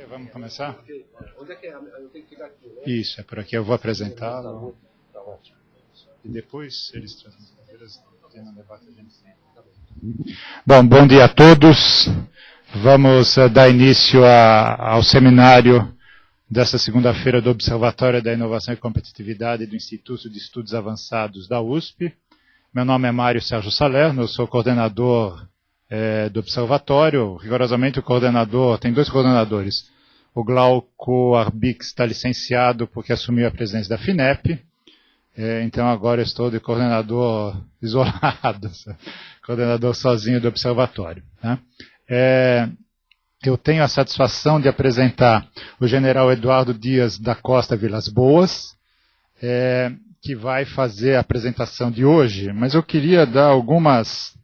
Vamos começar? Isso, é por aqui. Eu vou apresentá-lo. E depois eles têm um debate. Bom dia a todos. Vamos dar início ao seminário desta segunda-feira do Observatório da Inovação e Competitividade do Instituto de Estudos Avançados da USP. Meu nome é Mário Sérgio Salerno, eu sou coordenador do Observatório. Rigorosamente o coordenador, tem dois coordenadores. O Glauco Arbix está licenciado porque assumiu a presidência da FINEP. Então agora eu estou de coordenador isolado, coordenador sozinho do Observatório. Né? Eu tenho a satisfação de apresentar o general Eduardo Dias da Costa Vilas Boas, que vai fazer a apresentação de hoje, mas eu queria dar algumas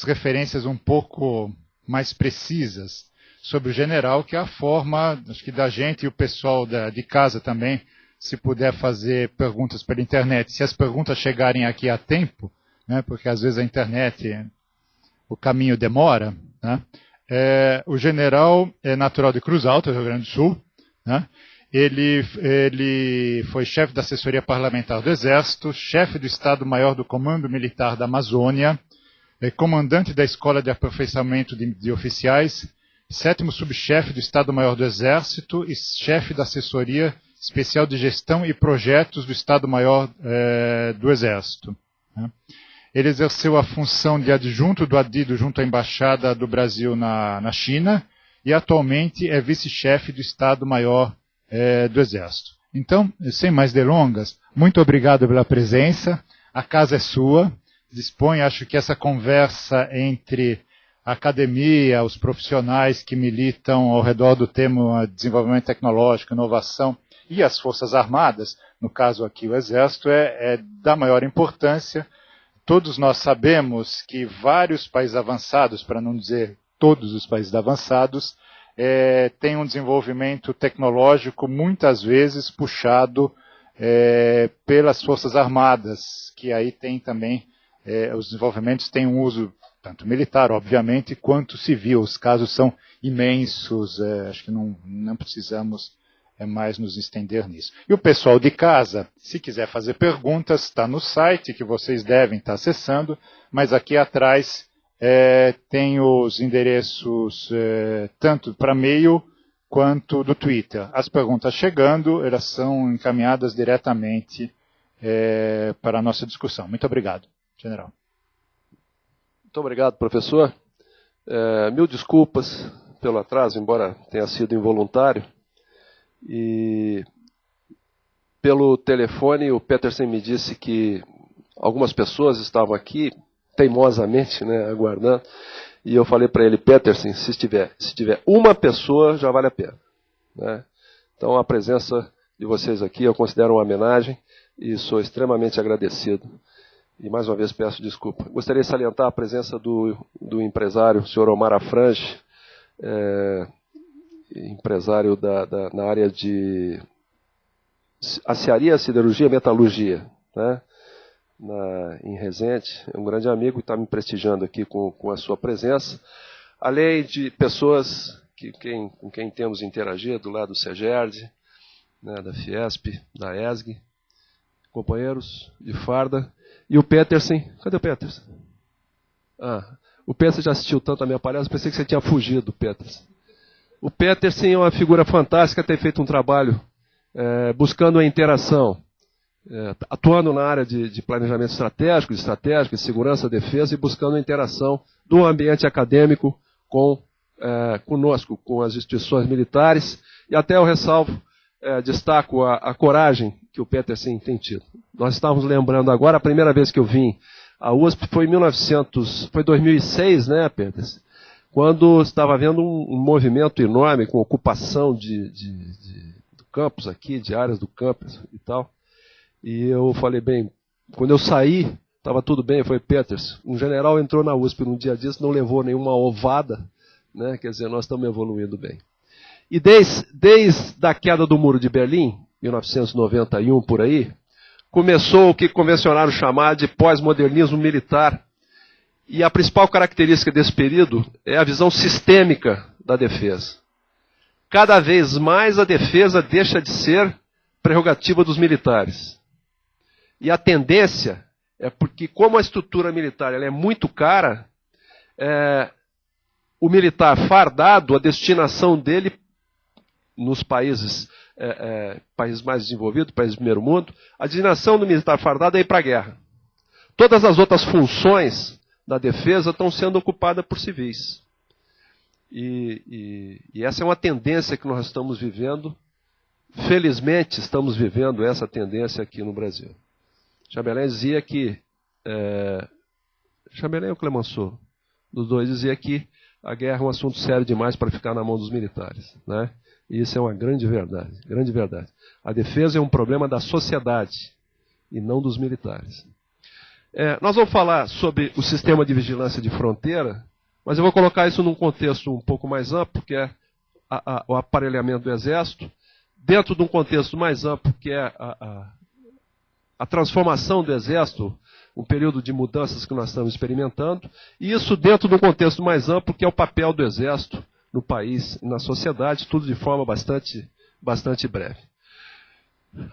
referências um pouco mais precisas sobre o general, que é a forma, acho que da gente e o pessoal de casa também, se puder fazer perguntas pela internet, se as perguntas chegarem aqui a tempo, né, porque às vezes a internet, o caminho demora, né, o general é natural de Cruz Alta, Rio Grande do Sul, né, ele foi chefe da assessoria parlamentar do Exército, chefe do Estado-Maior do Comando Militar da Amazônia, comandante da Escola de Aperfeiçoamento de Oficiais, 7º subchefe do Estado-Maior do Exército e chefe da Assessoria Especial de Gestão e Projetos do Estado-Maior do Exército. Né? Ele exerceu a função de adjunto do ADIDO junto à Embaixada do Brasil na China e atualmente é vice-chefe do Estado-Maior do Exército. Então, sem mais delongas, muito obrigado pela presença, a casa é sua. Dispõe, acho que essa conversa entre a academia, os profissionais que militam ao redor do tema desenvolvimento tecnológico, inovação e as Forças Armadas, no caso aqui o Exército, é da maior importância. Todos nós sabemos que vários países avançados, para não dizer todos os países avançados, têm um desenvolvimento tecnológico muitas vezes puxado pelas Forças Armadas, que aí tem também os desenvolvimentos têm um uso tanto militar, obviamente, quanto civil. Os casos são imensos, acho que não precisamos mais nos estender nisso. E o pessoal de casa, se quiser fazer perguntas, está no site que vocês devem estar acessando, mas aqui atrás tem os endereços tanto para e-mail quanto do Twitter. As perguntas chegando, elas são encaminhadas diretamente para a nossa discussão. Muito obrigado. General. Muito obrigado, professor. Mil desculpas pelo atraso, embora tenha sido involuntário. E pelo telefone, o Peterson me disse que algumas pessoas estavam aqui, teimosamente, né, aguardando. E eu falei para ele, Peterson, se tiver uma pessoa, já vale a pena. Né? Então, a presença de vocês aqui eu considero uma homenagem e sou extremamente agradecido. E mais uma vez peço desculpa. Gostaria de salientar a presença do empresário, o senhor Omar Afranche, empresário na área de aciaria, siderurgia e metalurgia, né? Em Resende. É um grande amigo e está me prestigiando aqui com a sua presença. Além de pessoas com quem temos interagido, lá do CEGERD, né, da Fiesp, da ESG, companheiros de farda. E o Peterson, cadê o Peterson? O Peterson já assistiu tanto a minha palestra, pensei que você tinha fugido, Peterson. O Peterson é uma figura fantástica, tem feito um trabalho buscando a interação, atuando na área de planejamento estratégico, de segurança, defesa, e buscando a interação do ambiente acadêmico conosco, com as instituições militares, e até eu ressalvo, destaco a coragem que o Peterson tem tido. Nós estávamos lembrando agora, a primeira vez que eu vim à USP foi em 2006, né, Peterson? Quando estava havendo um movimento enorme com ocupação do campus aqui, de áreas do campus e tal. E eu falei, bem, quando eu saí, estava tudo bem, foi Peterson. Um general entrou na USP num dia disso, não levou nenhuma ovada, né? Quer dizer, nós estamos evoluindo bem. E desde a queda do Muro de Berlim, 1991 por aí, começou o que convencionaram chamar de pós-modernismo militar. E a principal característica desse período é a visão sistêmica da defesa. Cada vez mais a defesa deixa de ser prerrogativa dos militares. E a tendência é porque, como a estrutura militar ela é muito cara, o militar fardado, a destinação dele nos países mais desenvolvidos, países do primeiro mundo, a destinação do militar fardado é ir para a guerra. Todas as outras funções da defesa estão sendo ocupadas por civis. E essa é uma tendência que nós estamos vivendo. Felizmente, estamos vivendo essa tendência aqui no Brasil. Chambelán dizia que... Chambelán ou Clemenceau? Dos dois dizia que a guerra é um assunto sério demais para ficar na mão dos militares, né? E isso é uma grande verdade, grande verdade. A defesa é um problema da sociedade e não dos militares. Nós vamos falar sobre o sistema de vigilância de fronteira, mas eu vou colocar isso num contexto um pouco mais amplo, que é o aparelhamento do Exército, dentro de um contexto mais amplo, que é a transformação do Exército, um período de mudanças que nós estamos experimentando, e isso dentro de um contexto mais amplo, que é o papel do Exército no país e na sociedade, tudo de forma bastante breve.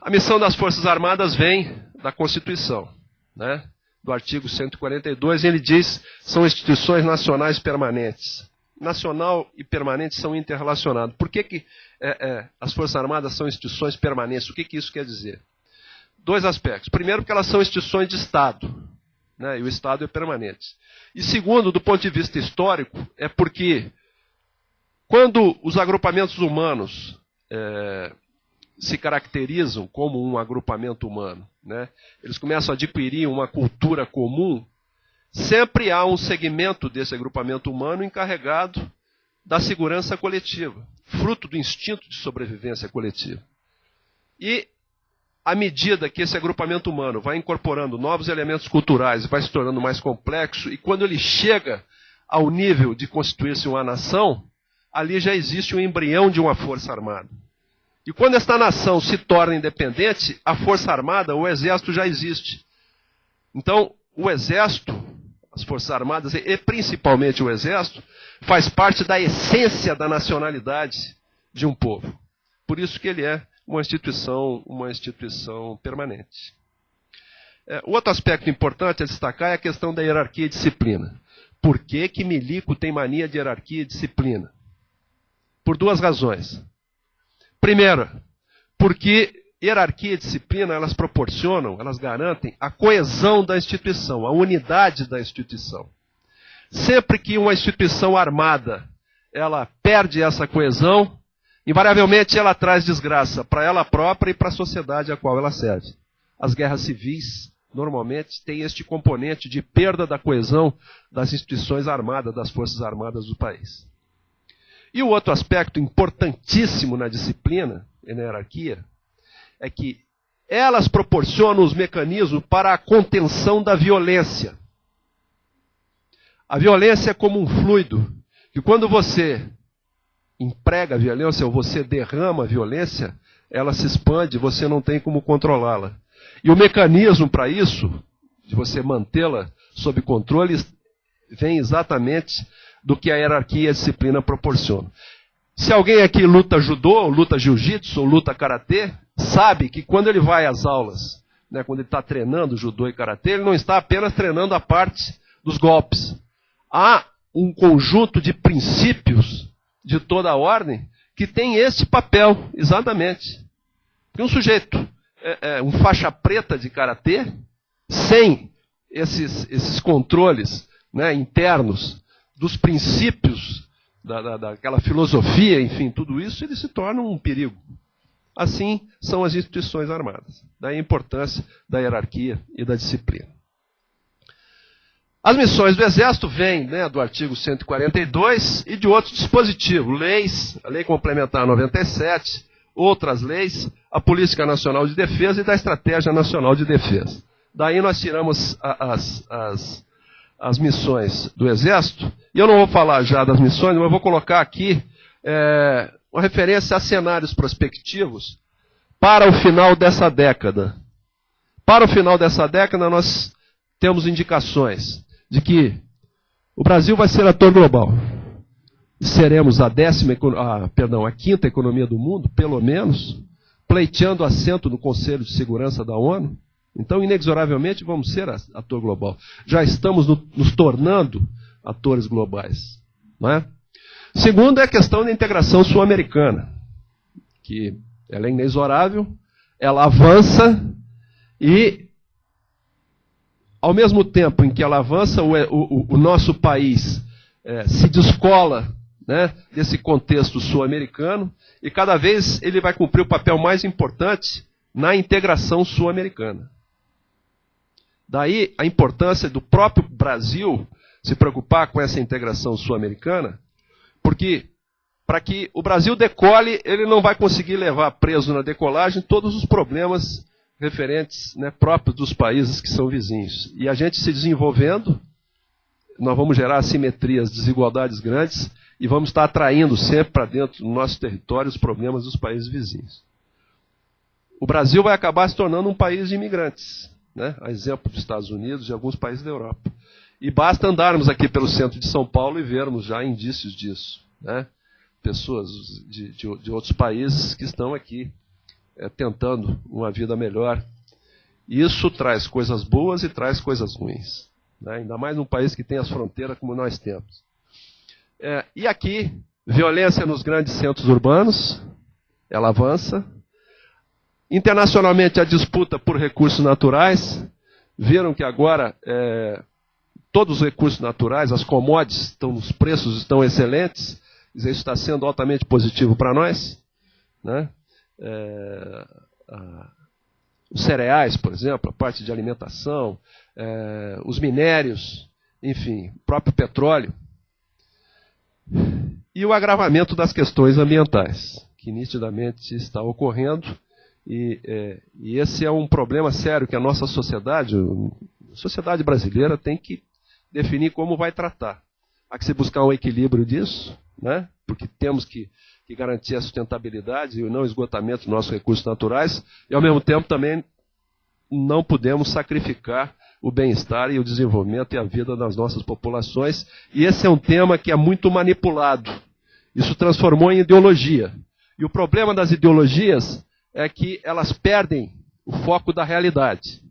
A missão das Forças Armadas vem da Constituição, né? Do artigo 142, ele diz que são instituições nacionais permanentes. Nacional e permanente são interrelacionados. Por que as Forças Armadas são instituições permanentes? O que isso quer dizer? Dois aspectos. Primeiro, porque elas são instituições de Estado, né? E o Estado é permanente. E segundo, do ponto de vista histórico, é porque quando os agrupamentos humanos se caracterizam como um agrupamento humano, né? Eles começam a adquirir uma cultura comum, sempre há um segmento desse agrupamento humano encarregado da segurança coletiva, fruto do instinto de sobrevivência coletiva. E, à medida que esse agrupamento humano vai incorporando novos elementos culturais, vai se tornando mais complexo, e quando ele chega ao nível de constituir-se uma nação, ali já existe um embrião de uma força armada. E quando esta nação se torna independente, a Força Armada, o Exército já existe. Então, o Exército, as Forças Armadas e principalmente o Exército, faz parte da essência da nacionalidade de um povo. Por isso que ele é uma instituição permanente. O outro aspecto importante a destacar é a questão da hierarquia e disciplina. Por que milico tem mania de hierarquia e disciplina? Por duas razões. Primeiro, porque hierarquia e disciplina, elas proporcionam, elas garantem a coesão da instituição, a unidade da instituição. Sempre que uma instituição armada, ela perde essa coesão, invariavelmente ela traz desgraça para ela própria e para a sociedade a qual ela serve. As guerras civis, normalmente, têm este componente de perda da coesão das instituições armadas, das forças armadas do país. E o outro aspecto importantíssimo na disciplina e na hierarquia é que elas proporcionam os mecanismos para a contenção da violência. A violência é como um fluido, que quando você emprega a violência ou você derrama a violência, ela se expande, você não tem como controlá-la. E o mecanismo para isso, de você mantê-la sob controle, vem exatamente do que a hierarquia e a disciplina proporcionam. Se alguém aqui luta judô, ou luta jiu-jitsu, ou luta karatê, sabe que quando ele vai às aulas, né, quando ele está treinando judô e karatê, ele não está apenas treinando a parte dos golpes. Há um conjunto de princípios de toda a ordem que tem esse papel, exatamente. Porque um sujeito, um faixa preta de karatê, sem esses controles, né, internos, dos princípios, daquela filosofia, enfim, tudo isso, ele se torna um perigo. Assim são as instituições armadas. Daí a importância da hierarquia e da disciplina. As missões do Exército vêm, né, do artigo 142 e de outros dispositivos, leis, a Lei Complementar 97, outras leis, a Política Nacional de Defesa e da Estratégia Nacional de Defesa. Daí nós tiramos as missões do Exército, e eu não vou falar já das missões, mas eu vou colocar aqui uma referência a cenários prospectivos para o final dessa década. Para o final dessa década, nós temos indicações de que o Brasil vai ser ator global. Seremos a quinta economia do mundo, pelo menos, pleiteando assento no Conselho de Segurança da ONU. Então, inexoravelmente, vamos ser ator global. Já estamos nos tornando atores globais. Não é? Segundo é a questão da integração sul-americana, que ela é inexorável, ela avança e, ao mesmo tempo em que ela avança, o nosso país se descola, né, desse contexto sul-americano, e cada vez ele vai cumprir o papel mais importante na integração sul-americana. Daí a importância do próprio Brasil se preocupar com essa integração sul-americana, porque para que o Brasil decole, ele não vai conseguir levar preso na decolagem todos os problemas referentes, né, próprios dos países que são vizinhos. E a gente se desenvolvendo, nós vamos gerar assimetrias, desigualdades grandes, e vamos estar atraindo sempre para dentro do nosso território os problemas dos países vizinhos. O Brasil vai acabar se tornando um país de imigrantes, né? A exemplo dos Estados Unidos e alguns países da Europa. E basta andarmos aqui pelo centro de São Paulo e vermos já indícios disso, né? Pessoas de outros países que estão aqui tentando uma vida melhor. E isso traz coisas boas e traz coisas ruins, né? Ainda mais num país que tem as fronteiras como nós temos. E aqui, violência nos grandes centros urbanos, ela avança. Internacionalmente, a disputa por recursos naturais. Viram que agora todos os recursos naturais, as commodities, os preços estão excelentes. Isso está sendo altamente positivo para nós, né? Os cereais, por exemplo, a parte de alimentação, os minérios, enfim, o próprio petróleo. E o agravamento das questões ambientais, que nitidamente está ocorrendo, e esse é um problema sério que a nossa sociedade brasileira, tem que definir como vai tratar. Há que se buscar um equilíbrio disso, né? Porque temos que garantir a sustentabilidade e o não esgotamento dos nossos recursos naturais, e ao mesmo tempo também não podemos sacrificar o bem-estar e o desenvolvimento e a vida das nossas populações. E esse é um tema que é muito manipulado. Isso transformou em ideologia. E o problema das ideologias é que elas perdem o foco da realidade.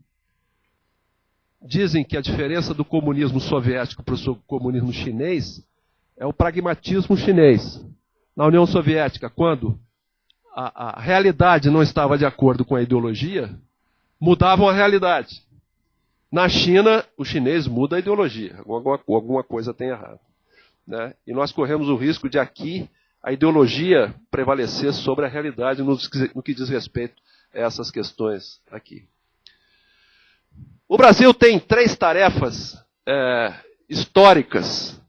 Dizem que a diferença do comunismo soviético para o comunismo chinês é o pragmatismo chinês. Na União Soviética, quando a realidade não estava de acordo com a ideologia, mudavam a realidade. Na China, o chinês muda a ideologia. Alguma coisa tem errado, né? E nós corremos o risco de aqui a ideologia prevalecer sobre a realidade no que diz respeito a essas questões aqui. O Brasil tem 3 tarefas históricas,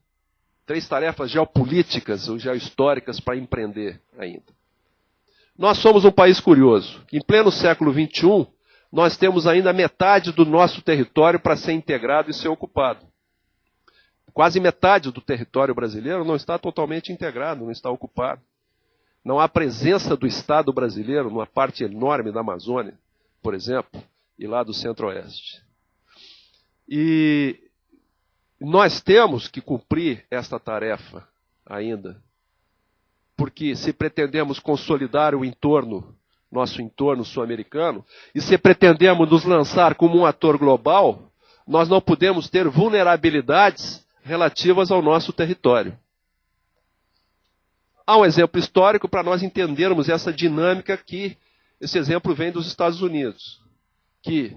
3 tarefas geopolíticas ou geohistóricas para empreender ainda. Nós somos um país curioso, que em pleno século XXI, nós temos ainda metade do nosso território para ser integrado e ser ocupado. Quase metade do território brasileiro não está totalmente integrado, não está ocupado. Não há presença do Estado brasileiro numa parte enorme da Amazônia, por exemplo, e lá do Centro-Oeste. E nós temos que cumprir esta tarefa ainda, porque se pretendemos consolidar o nosso entorno sul-americano, e se pretendemos nos lançar como um ator global, nós não podemos ter vulnerabilidades relativas ao nosso território. Há um exemplo histórico para nós entendermos essa dinâmica que esse exemplo vem dos Estados Unidos, que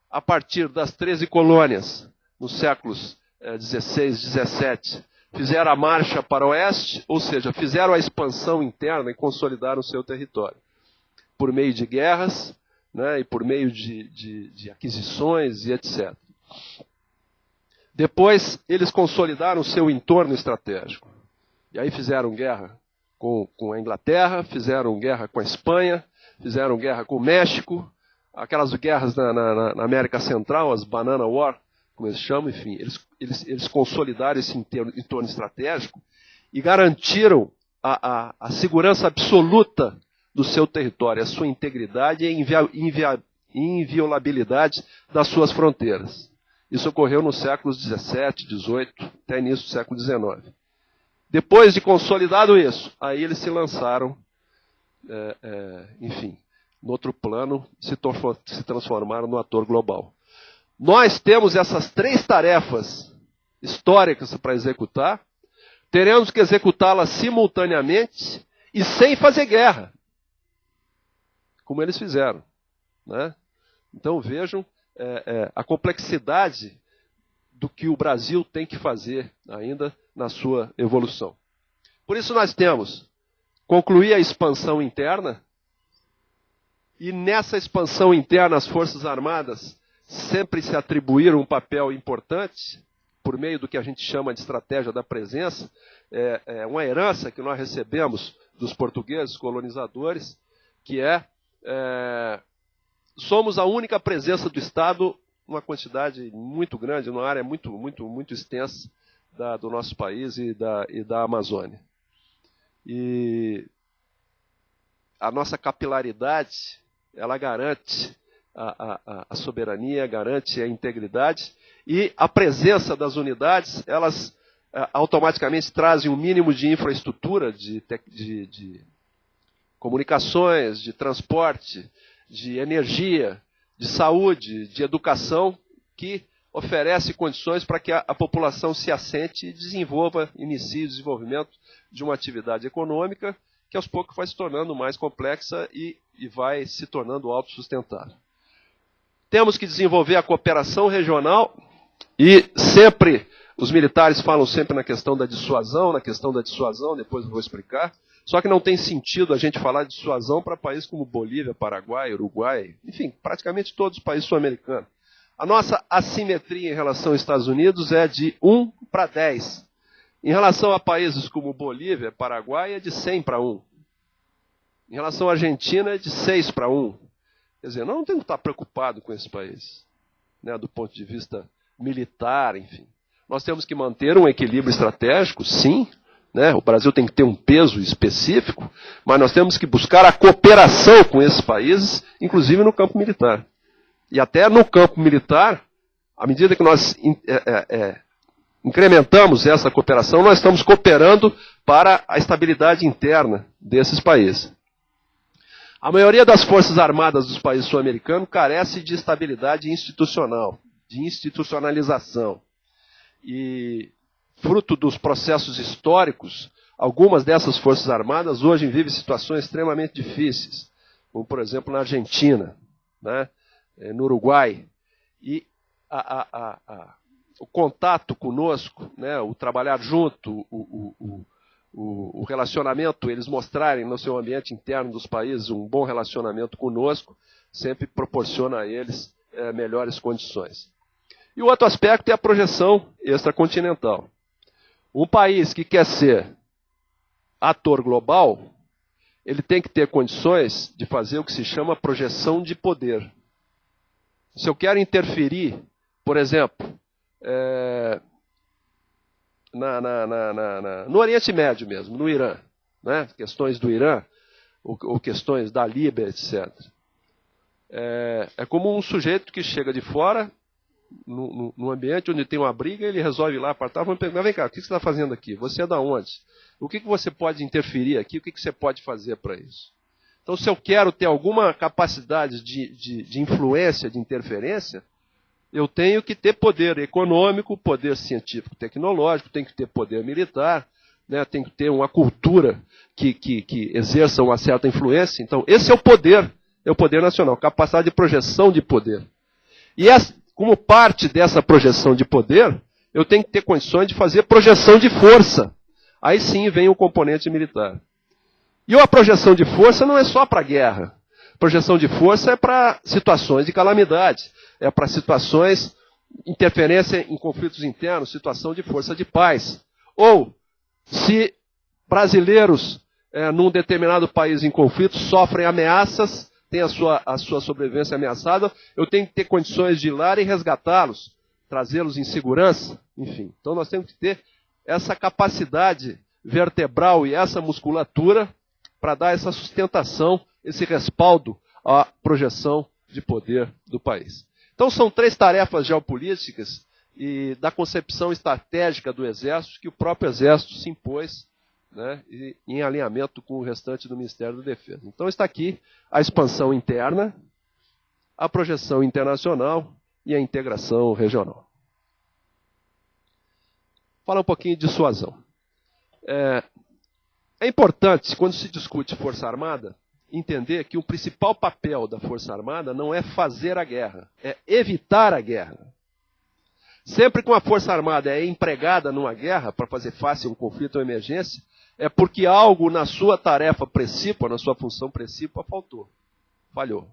a partir das 13 colônias, nos séculos 16, 17, fizeram a marcha para o oeste, ou seja, fizeram a expansão interna e consolidaram o seu território, por meio de guerras, né, e por meio de aquisições e etc. Depois, eles consolidaram o seu entorno estratégico. E aí fizeram guerra com a Inglaterra, fizeram guerra com a Espanha, fizeram guerra com o México, aquelas guerras na América Central, as Banana War, como eles chamam, enfim, eles consolidaram esse entorno estratégico e garantiram a segurança absoluta do seu território, a sua integridade e e inviolabilidade das suas fronteiras. Isso ocorreu nos séculos XVII, XVIII, até início do século XIX. Depois de consolidado isso, aí eles se lançaram, enfim, no outro plano, se transformaram no ator global. Nós temos essas 3 tarefas históricas para executar, teremos que executá-las simultaneamente e sem fazer guerra, como eles fizeram, né? Então vejam a complexidade do que o Brasil tem que fazer ainda na sua evolução. Por isso nós temos concluir a expansão interna, e nessa expansão interna as Forças Armadas sempre se atribuíram um papel importante, por meio do que a gente chama de estratégia da presença, uma herança que nós recebemos dos portugueses colonizadores, que somos a única presença do Estado, uma quantidade muito grande, numa área muito extensa do nosso país e da Amazônia. E a nossa capilaridade, ela garante a soberania, garante a integridade, e a presença das unidades, elas automaticamente trazem um mínimo de infraestrutura, de comunicações, de transporte, de energia, de saúde, de educação, que oferece condições para que a população se assente e desenvolva, inicie o desenvolvimento de uma atividade econômica que aos poucos vai se tornando mais complexa e vai se tornando autossustentável. Temos que desenvolver a cooperação regional, e sempre, os militares falam sempre na questão da dissuasão, depois eu vou explicar. Só que não tem sentido a gente falar de dissuasão para países como Bolívia, Paraguai, Uruguai, enfim, praticamente todos os países sul-americanos. A nossa assimetria em relação aos Estados Unidos é de 1 para 10. Em relação a países como Bolívia, Paraguai, é de 100 para 1. Em relação à Argentina, é de 6 para 1. Quer dizer, nós não temos que estar preocupados com esse país, né, do ponto de vista militar, enfim. Nós temos que manter um equilíbrio estratégico, sim, né? O Brasil tem que ter um peso específico, mas nós temos que buscar a cooperação com esses países, inclusive no campo militar. E até no campo militar, à medida que nós incrementamos essa cooperação, nós estamos cooperando para a estabilidade interna desses países. A maioria das forças armadas dos países sul-americanos carece de estabilidade institucional, de institucionalização. E, fruto dos processos históricos, algumas dessas forças armadas hoje vivem situações extremamente difíceis, como, por exemplo, na Argentina, né, no Uruguai. E o contato conosco, né, o trabalhar junto, o relacionamento, eles mostrarem no seu ambiente interno dos países um bom relacionamento conosco, sempre proporciona a eles melhores condições. E o outro aspecto é a projeção extracontinental. Um país que quer ser ator global, ele tem que ter condições de fazer o que se chama projeção de poder. Se eu quero interferir, por exemplo, no Oriente Médio mesmo, no Irã, né? Questões do Irã, ou questões da Líbia, etc. É como um sujeito que chega de fora, no ambiente onde tem uma briga, ele resolve ir lá apartar, vamos perguntar, vem cá, o que você está fazendo aqui? Você é da onde? O que você pode interferir aqui? O que você pode fazer para isso? Então, se eu quero ter alguma capacidade de influência, de interferência, eu tenho que ter poder econômico, poder científico, tecnológico, tenho que ter poder militar, né, tenho que ter uma cultura que exerça uma certa influência. Então, esse é o poder nacional, capacidade de projeção de poder. E como parte dessa projeção de poder, eu tenho que ter condições de fazer projeção de força. Aí sim vem o componente militar. E a projeção de força não é só para guerra. Projeção de força é para situações de calamidade, é para situações, interferência em conflitos internos, situação de força de paz. Ou, se brasileiros num determinado país em conflito sofrem ameaças, tem a sua sobrevivência ameaçada, eu tenho que ter condições de ir lá e resgatá-los, trazê-los em segurança, enfim. Então nós temos que ter essa capacidade vertebral e essa musculatura para dar essa sustentação, esse respaldo à projeção de poder do país. Então são 3 tarefas geopolíticas e da concepção estratégica do Exército que o próprio Exército se impôs, né, em alinhamento com o restante do Ministério da Defesa. Então está aqui a expansão interna, a projeção internacional e a integração regional. Fala um pouquinho de dissuasão. É importante, quando se discute Força Armada, entender que o principal papel da Força Armada não é fazer a guerra, é evitar a guerra. Sempre que uma Força Armada é empregada numa guerra para fazer face a um conflito ou emergência, é porque algo na sua tarefa precípua, na sua função precípua, falhou.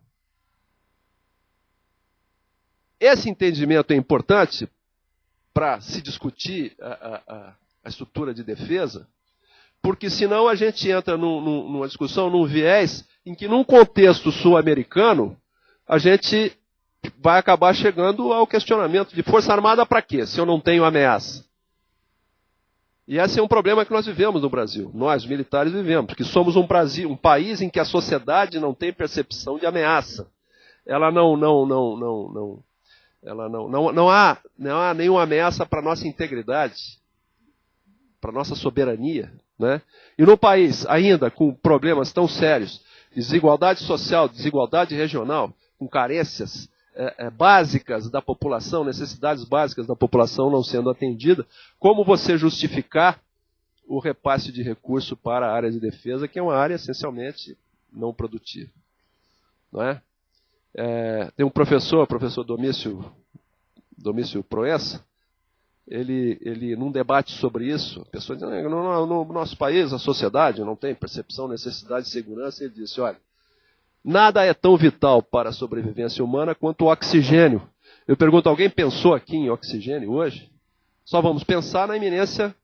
Esse entendimento é importante para se discutir a estrutura de defesa, porque senão a gente entra numa discussão, num viés, em que num contexto sul-americano, a gente vai acabar chegando ao questionamento de Força Armada para quê, se eu não tenho ameaça? E esse é um problema que nós vivemos no Brasil, nós militares vivemos, porque somos um país em que a sociedade não tem percepção de ameaça. Ela não há nenhuma ameaça para a nossa integridade, para a nossa soberania, né? E no país, ainda com problemas tão sérios, desigualdade social, desigualdade regional, com carências básicas da população, necessidades básicas da população não sendo atendida, como você justificar o repasse de recurso para a área de defesa, que é uma área essencialmente não produtiva? Não é? Tem um professor Domício Proença, ele num debate sobre isso, a pessoa diz, no nosso país, a sociedade não tem percepção, necessidade de segurança, ele disse, olha, nada é tão vital para a sobrevivência humana quanto o oxigênio. Eu pergunto, alguém pensou aqui em oxigênio hoje? Só vamos pensar na iminência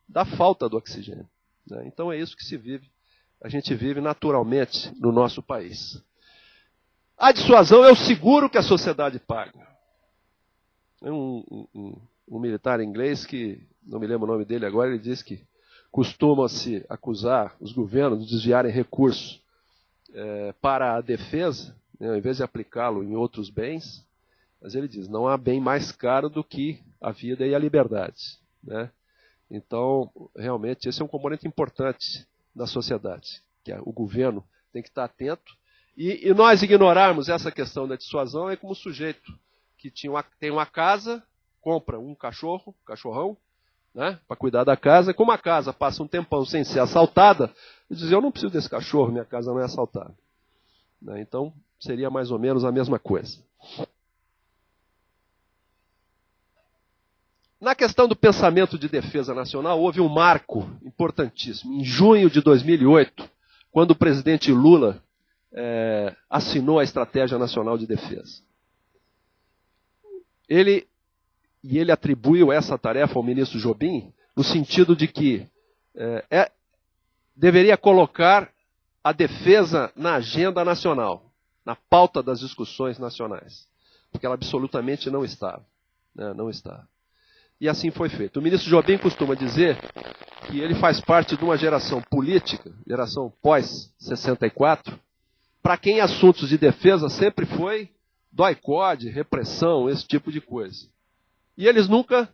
da falta do oxigênio, né? Então é isso que se vive, a gente vive naturalmente no nosso país. A dissuasão é o seguro que a sociedade paga. Um militar inglês, que não me lembro o nome dele agora, ele diz que costuma-se acusar os governos de desviarem recursos para a defesa, né, ao invés de aplicá-lo em outros bens, mas ele diz, não há bem mais caro do que a vida e a liberdade, né? Então, realmente, esse é um componente importante da sociedade, que o governo tem que estar atento, e nós ignorarmos essa questão da dissuasão é como o sujeito que tem uma casa, compra um cachorrão, né, para cuidar da casa, como a casa passa um tempão sem ser assaltada, ele diz, eu não preciso desse cachorro, minha casa não é assaltada. Né, então, seria mais ou menos a mesma coisa. Na questão do pensamento de defesa nacional, houve um marco importantíssimo. Em junho de 2008, quando o presidente Lula assinou a Estratégia Nacional de Defesa. Ele atribuiu essa tarefa ao ministro Jobim, no sentido de que deveria colocar a defesa na agenda nacional, na pauta das discussões nacionais, porque ela absolutamente não estava, né, não estava. E assim foi feito. O ministro Jobim costuma dizer que ele faz parte de uma geração política, geração pós-64, para quem assuntos de defesa sempre foi doicode, repressão, esse tipo de coisa. E eles nunca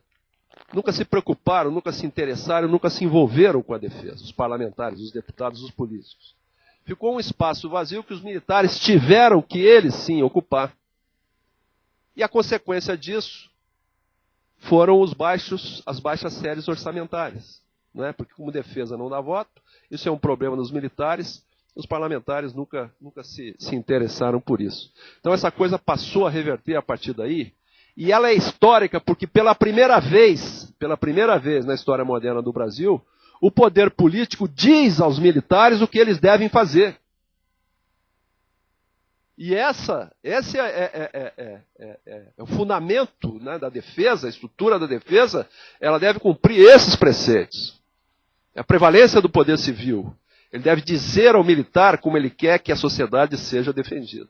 se preocuparam, nunca se interessaram, nunca se envolveram com a defesa, os parlamentares, os deputados, os políticos. Ficou um espaço vazio que os militares tiveram que eles sim ocupar. E a consequência disso foram as baixas séries orçamentárias, né? Porque como defesa não dá voto, isso é um problema dos militares, os parlamentares nunca se interessaram por isso. Então essa coisa passou a reverter a partir daí, e ela é histórica porque pela primeira vez na história moderna do Brasil, o poder político diz aos militares o que eles devem fazer. E esse é o fundamento, né, da defesa, a estrutura da defesa, ela deve cumprir esses preceitos. A prevalência do poder civil. Ele deve dizer ao militar como ele quer que a sociedade seja defendida.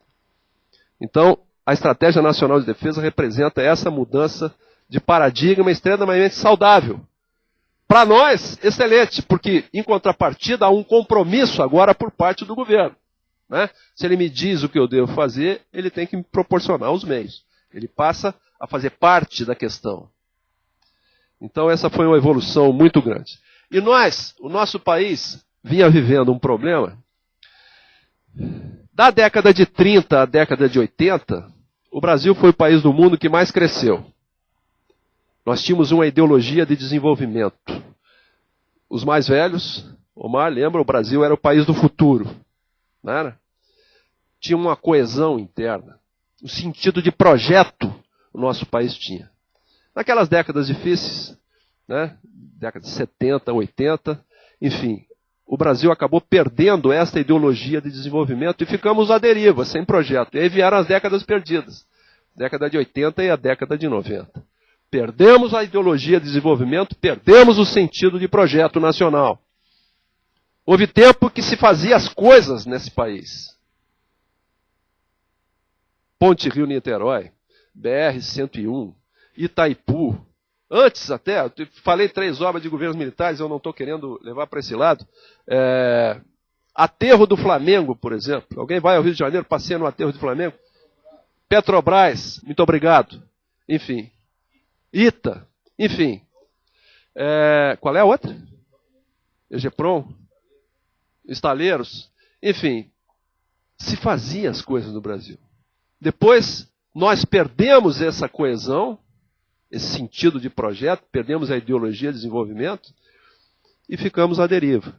Então, a Estratégia Nacional de Defesa representa essa mudança de paradigma extremamente saudável. Para nós, excelente, porque, em contrapartida, há um compromisso agora por parte do governo. né? Se ele me diz o que eu devo fazer, ele tem que me proporcionar os meios. Ele passa a fazer parte da questão. Então essa foi uma evolução muito grande. E o nosso país vinha vivendo um problema. Da década de 30 à década de 80, o Brasil foi o país do mundo que mais cresceu. Nós tínhamos uma ideologia de desenvolvimento. Os mais velhos, Omar, lembra, o Brasil era o país do futuro. Não era? Tinha uma coesão interna. Um sentido de projeto o nosso país tinha. Naquelas décadas difíceis, né? Décadas de 70, 80, enfim, o Brasil acabou perdendo esta ideologia de desenvolvimento e ficamos à deriva, sem projeto. E aí vieram as décadas perdidas. Década de 80 e a década de 90. Perdemos a ideologia de desenvolvimento, perdemos o sentido de projeto nacional. Houve tempo que se fazia as coisas nesse país. Ponte Rio-Niterói, BR-101, Itaipu. Antes até, eu falei 3 obras de governos militares, eu não estou querendo levar para esse lado. Aterro do Flamengo, por exemplo. Alguém vai ao Rio de Janeiro, passeia no Aterro do Flamengo? Petrobras, muito obrigado. Enfim. ITA, enfim. Qual é a outra? EGPROM? Estaleiros? Enfim. Se fazia as coisas no Brasil. Depois, nós perdemos essa coesão, esse sentido de projeto, perdemos a ideologia de desenvolvimento e ficamos à deriva.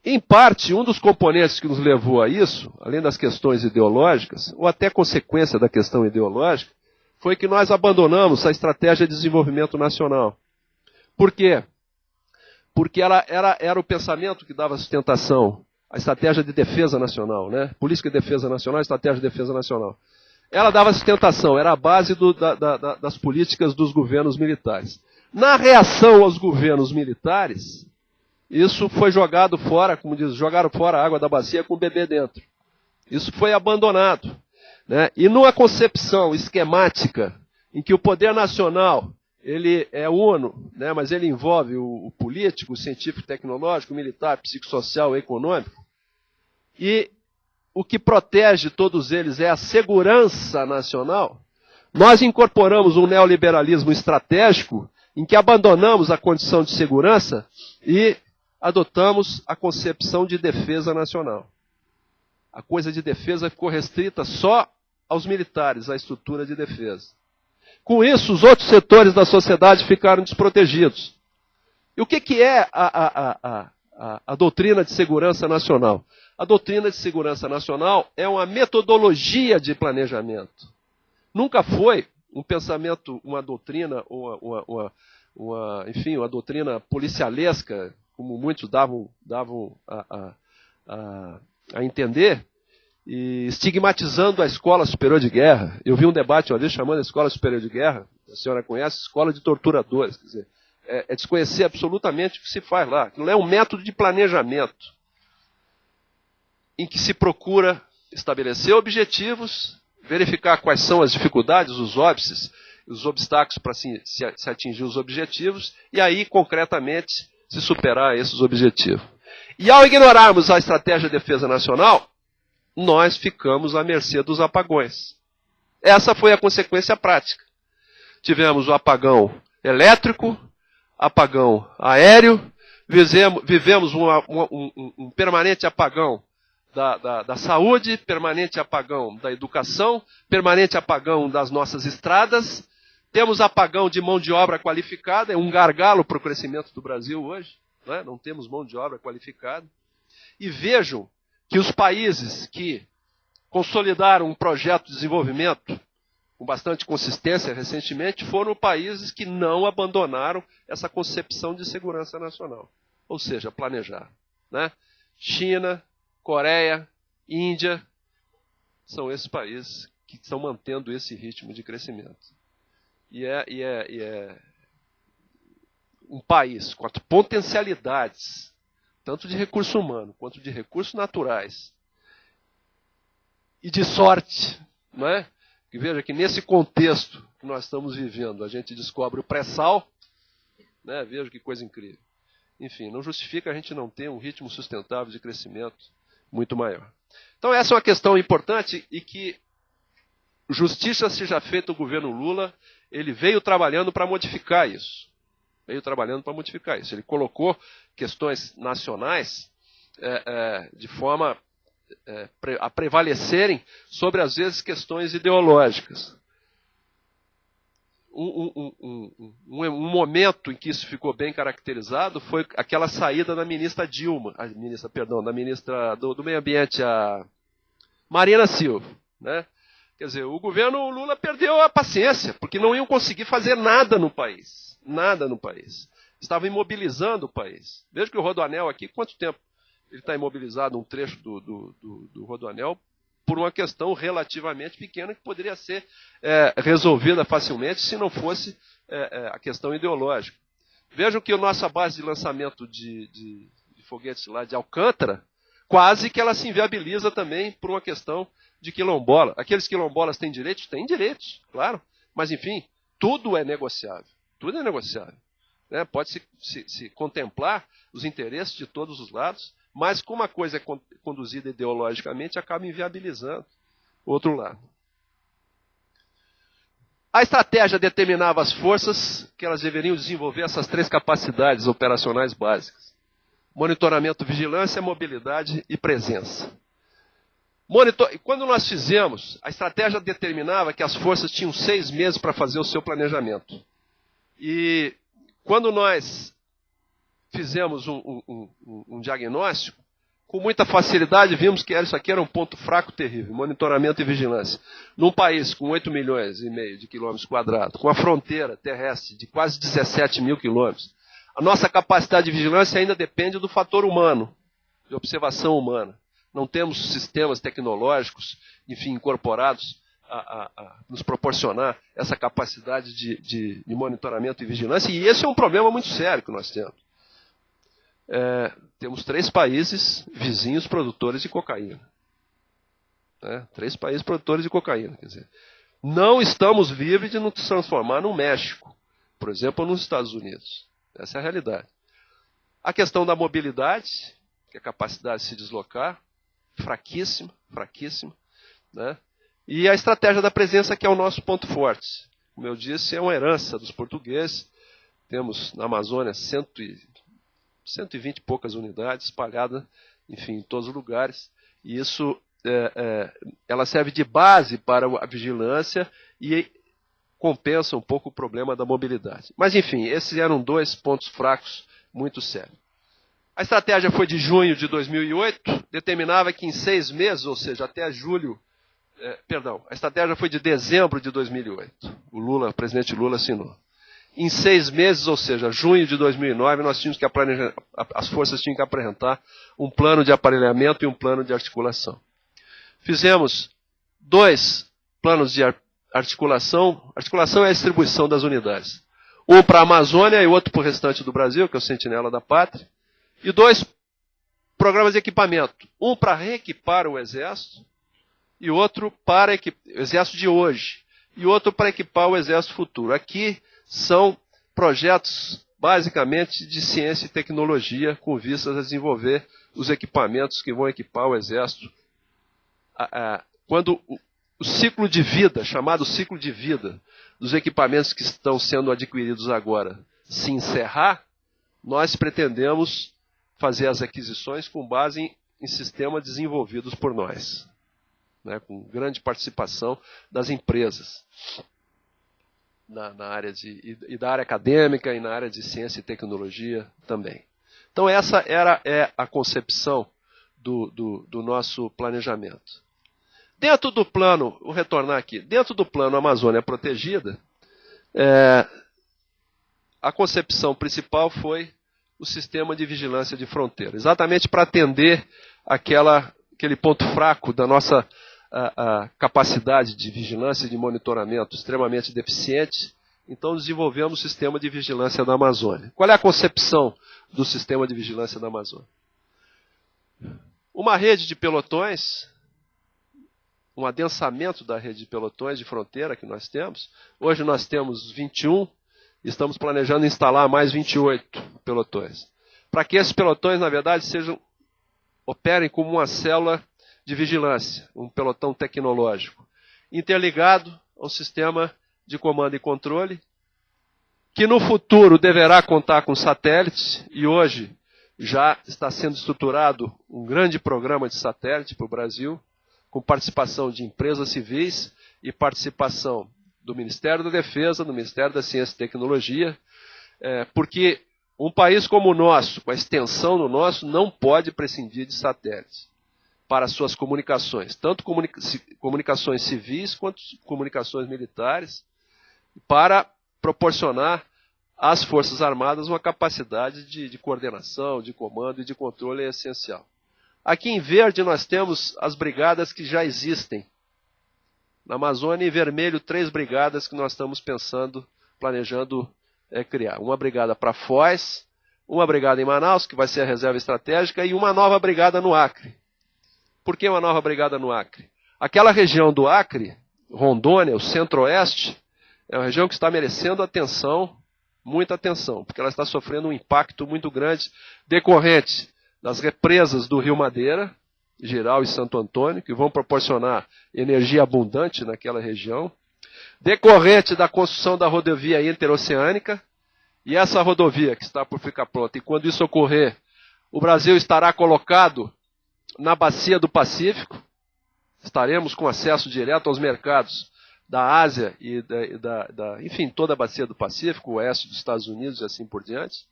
Em parte, um dos componentes que nos levou a isso, além das questões ideológicas, ou até consequência da questão ideológica, foi que nós abandonamos a estratégia de desenvolvimento nacional. Por quê? Porque era o pensamento que dava sustentação à estratégia de defesa nacional, né? Política de defesa nacional, estratégia de defesa nacional. Ela dava sustentação, era a base das políticas dos governos militares. Na reação aos governos militares, isso foi jogado fora, como diz, jogaram fora a água da bacia com o bebê dentro. Isso foi abandonado. Né? E numa concepção esquemática, em que o poder nacional ele é uno, né? Mas ele envolve o político, o científico, tecnológico, o militar, psicossocial, o econômico, e o que protege todos eles é a segurança nacional, nós incorporamos um neoliberalismo estratégico em que abandonamos a condição de segurança e adotamos a concepção de defesa nacional. A coisa de defesa ficou restrita só aos militares, à estrutura de defesa. Com isso, os outros setores da sociedade ficaram desprotegidos. E o que é a doutrina de segurança nacional? A doutrina de segurança nacional é uma metodologia de planejamento. Nunca foi um pensamento, uma doutrina, enfim, uma doutrina policialesca, como muitos davam a entender, e estigmatizando a Escola Superior de Guerra. Eu vi um debate uma vez chamando a Escola Superior de Guerra, a senhora conhece, Escola de Torturadores. Quer dizer, é desconhecer absolutamente o que se faz lá. Não é um método de planejamento em que se procura estabelecer objetivos, verificar quais são as dificuldades, os óbices, os obstáculos para se atingir os objetivos, e aí, concretamente, se superar esses objetivos. E ao ignorarmos a estratégia de defesa nacional, nós ficamos à mercê dos apagões. Essa foi a consequência prática. Tivemos o apagão elétrico, apagão aéreo, vivemos um permanente apagão da saúde, permanente apagão da educação, permanente apagão das nossas estradas, temos apagão de mão de obra qualificada, é um gargalo para o crescimento do Brasil hoje, não temos mão de obra qualificada. E vejam que os países que consolidaram um projeto de desenvolvimento com bastante consistência recentemente foram países que não abandonaram essa concepção de segurança nacional, ou seja, planejar. Né? China, Coreia, Índia, são esses países que estão mantendo esse ritmo de crescimento. E é um país com potencialidades, tanto de recurso humano quanto de recursos naturais, e de sorte, não é? Que veja que nesse contexto que nós estamos vivendo, a gente descobre o pré-sal, né? Veja que coisa incrível. Enfim, não justifica a gente não ter um ritmo sustentável de crescimento muito maior. Então essa é uma questão importante e que justiça seja feita o governo Lula, ele veio trabalhando para modificar isso. Ele colocou questões nacionais de forma a prevalecerem sobre, às vezes, questões ideológicas. Um momento em que isso ficou bem caracterizado foi aquela saída da ministra da ministra do Meio Ambiente, a Marina Silva, né? Quer dizer, o governo Lula perdeu a paciência, porque não iam conseguir fazer nada no país. Nada no país. Estavam imobilizando o país. Veja que o Rodoanel aqui, quanto tempo ele está imobilizado, um trecho do Rodoanel, por uma questão relativamente pequena que poderia ser resolvida facilmente se não fosse a questão ideológica. Vejam que a nossa base de lançamento de foguetes lá de Alcântara, quase que ela se inviabiliza também por uma questão de quilombola. Aqueles quilombolas têm direitos? Têm direitos, claro. Mas, enfim, tudo é negociável. Tudo é negociável. Né? Pode-se se contemplar os interesses de todos os lados, mas como a coisa é conduzida ideologicamente, acaba inviabilizando o outro lado. A estratégia determinava as forças que elas deveriam desenvolver essas 3 capacidades operacionais básicas: monitoramento, vigilância, mobilidade e presença. Quando nós fizemos, a estratégia determinava que as forças tinham 6 meses para fazer o seu planejamento. E quando nós fizemos um diagnóstico, com muita facilidade vimos que isso aqui era um ponto fraco terrível: monitoramento e vigilância. Num país com 8,5 milhões de quilômetros quadrados, com a fronteira terrestre de quase 17 mil quilômetros, a nossa capacidade de vigilância ainda depende do fator humano, de observação humana. Não temos sistemas tecnológicos, enfim, incorporados a nos proporcionar essa capacidade de monitoramento e vigilância, e esse é um problema muito sério que nós temos. Temos 3 países vizinhos produtores de cocaína. 3 países produtores de cocaína. Quer dizer, não estamos livres de nos transformar no México, por exemplo, ou nos Estados Unidos. Essa é a realidade. A questão da mobilidade, que é a capacidade de se deslocar, fraquíssima, né? E a estratégia da presença, que é o nosso ponto forte. Como eu disse, é uma herança dos portugueses. Temos na Amazônia 120 e poucas unidades espalhadas, enfim, em todos os lugares. E isso ela serve de base para a vigilância e compensa um pouco o problema da mobilidade. Mas, enfim, esses eram 2 pontos fracos muito sérios. A estratégia foi de junho de 2008, determinava que em 6 meses, ou seja, até julho, a estratégia foi de dezembro de 2008. O presidente Lula assinou. Em 6 meses, ou seja, junho de 2009, nós tínhamos que as forças tinham que apresentar um plano de aparelhamento e um plano de articulação. Fizemos 2 planos de articulação. Articulação é a distribuição das unidades. Um para a Amazônia e outro para o restante do Brasil, que é o Sentinela da Pátria. E 2 programas de equipamento. Um para reequipar o Exército e outro para o Exército de hoje. E outro para equipar o Exército futuro. Aqui são projetos, basicamente, de ciência e tecnologia, com vistas a desenvolver os equipamentos que vão equipar o Exército. Quando o ciclo de vida, chamado ciclo de vida, dos equipamentos que estão sendo adquiridos agora, se encerrar, nós pretendemos fazer as aquisições com base em sistemas desenvolvidos por nós, né, com grande participação das empresas, na área e da área acadêmica e na área de ciência e tecnologia também. Então essa é a concepção do nosso planejamento. Dentro do plano, vou retornar aqui, dentro do plano Amazônia Protegida, a concepção principal foi o sistema de vigilância de fronteira, exatamente para atender aquele ponto fraco da nossa a capacidade de vigilância e de monitoramento extremamente deficiente. Então desenvolvemos o sistema de vigilância da Amazônia. Qual é a concepção do sistema de vigilância da Amazônia? Uma rede de pelotões, um adensamento da rede de pelotões de fronteira que nós temos. Hoje nós temos 21, estamos planejando instalar mais 28 pelotões. Para que esses pelotões, na verdade, sejam operem como uma célula de vigilância, um pelotão tecnológico, interligado ao sistema de comando e controle, que no futuro deverá contar com satélites, e hoje já está sendo estruturado um grande programa de satélite para o Brasil, com participação de empresas civis e participação do Ministério da Defesa, do Ministério da Ciência e Tecnologia, porque um país como o nosso, com a extensão do nosso, não pode prescindir de satélites para suas comunicações, tanto comunicações civis quanto comunicações militares, para proporcionar às Forças Armadas uma capacidade de coordenação, de comando e de controle essencial. Aqui em verde nós temos as brigadas que já existem. Na Amazônia, em vermelho, 3 brigadas que nós estamos planejando criar. Uma brigada para Foz, uma brigada em Manaus, que vai ser a reserva estratégica, e uma nova brigada no Acre. Por que uma nova brigada no Acre? Aquela região do Acre, Rondônia, o centro-oeste, é uma região que está merecendo atenção, muita atenção, porque ela está sofrendo um impacto muito grande decorrente das represas do Rio Madeira, Giral e Santo Antônio, que vão proporcionar energia abundante naquela região, decorrente da construção da rodovia interoceânica, e essa rodovia que está por ficar pronta, e quando isso ocorrer, o Brasil estará colocado na bacia do Pacífico, estaremos com acesso direto aos mercados da Ásia e enfim, toda a bacia do Pacífico, o oeste dos Estados Unidos e assim por diante.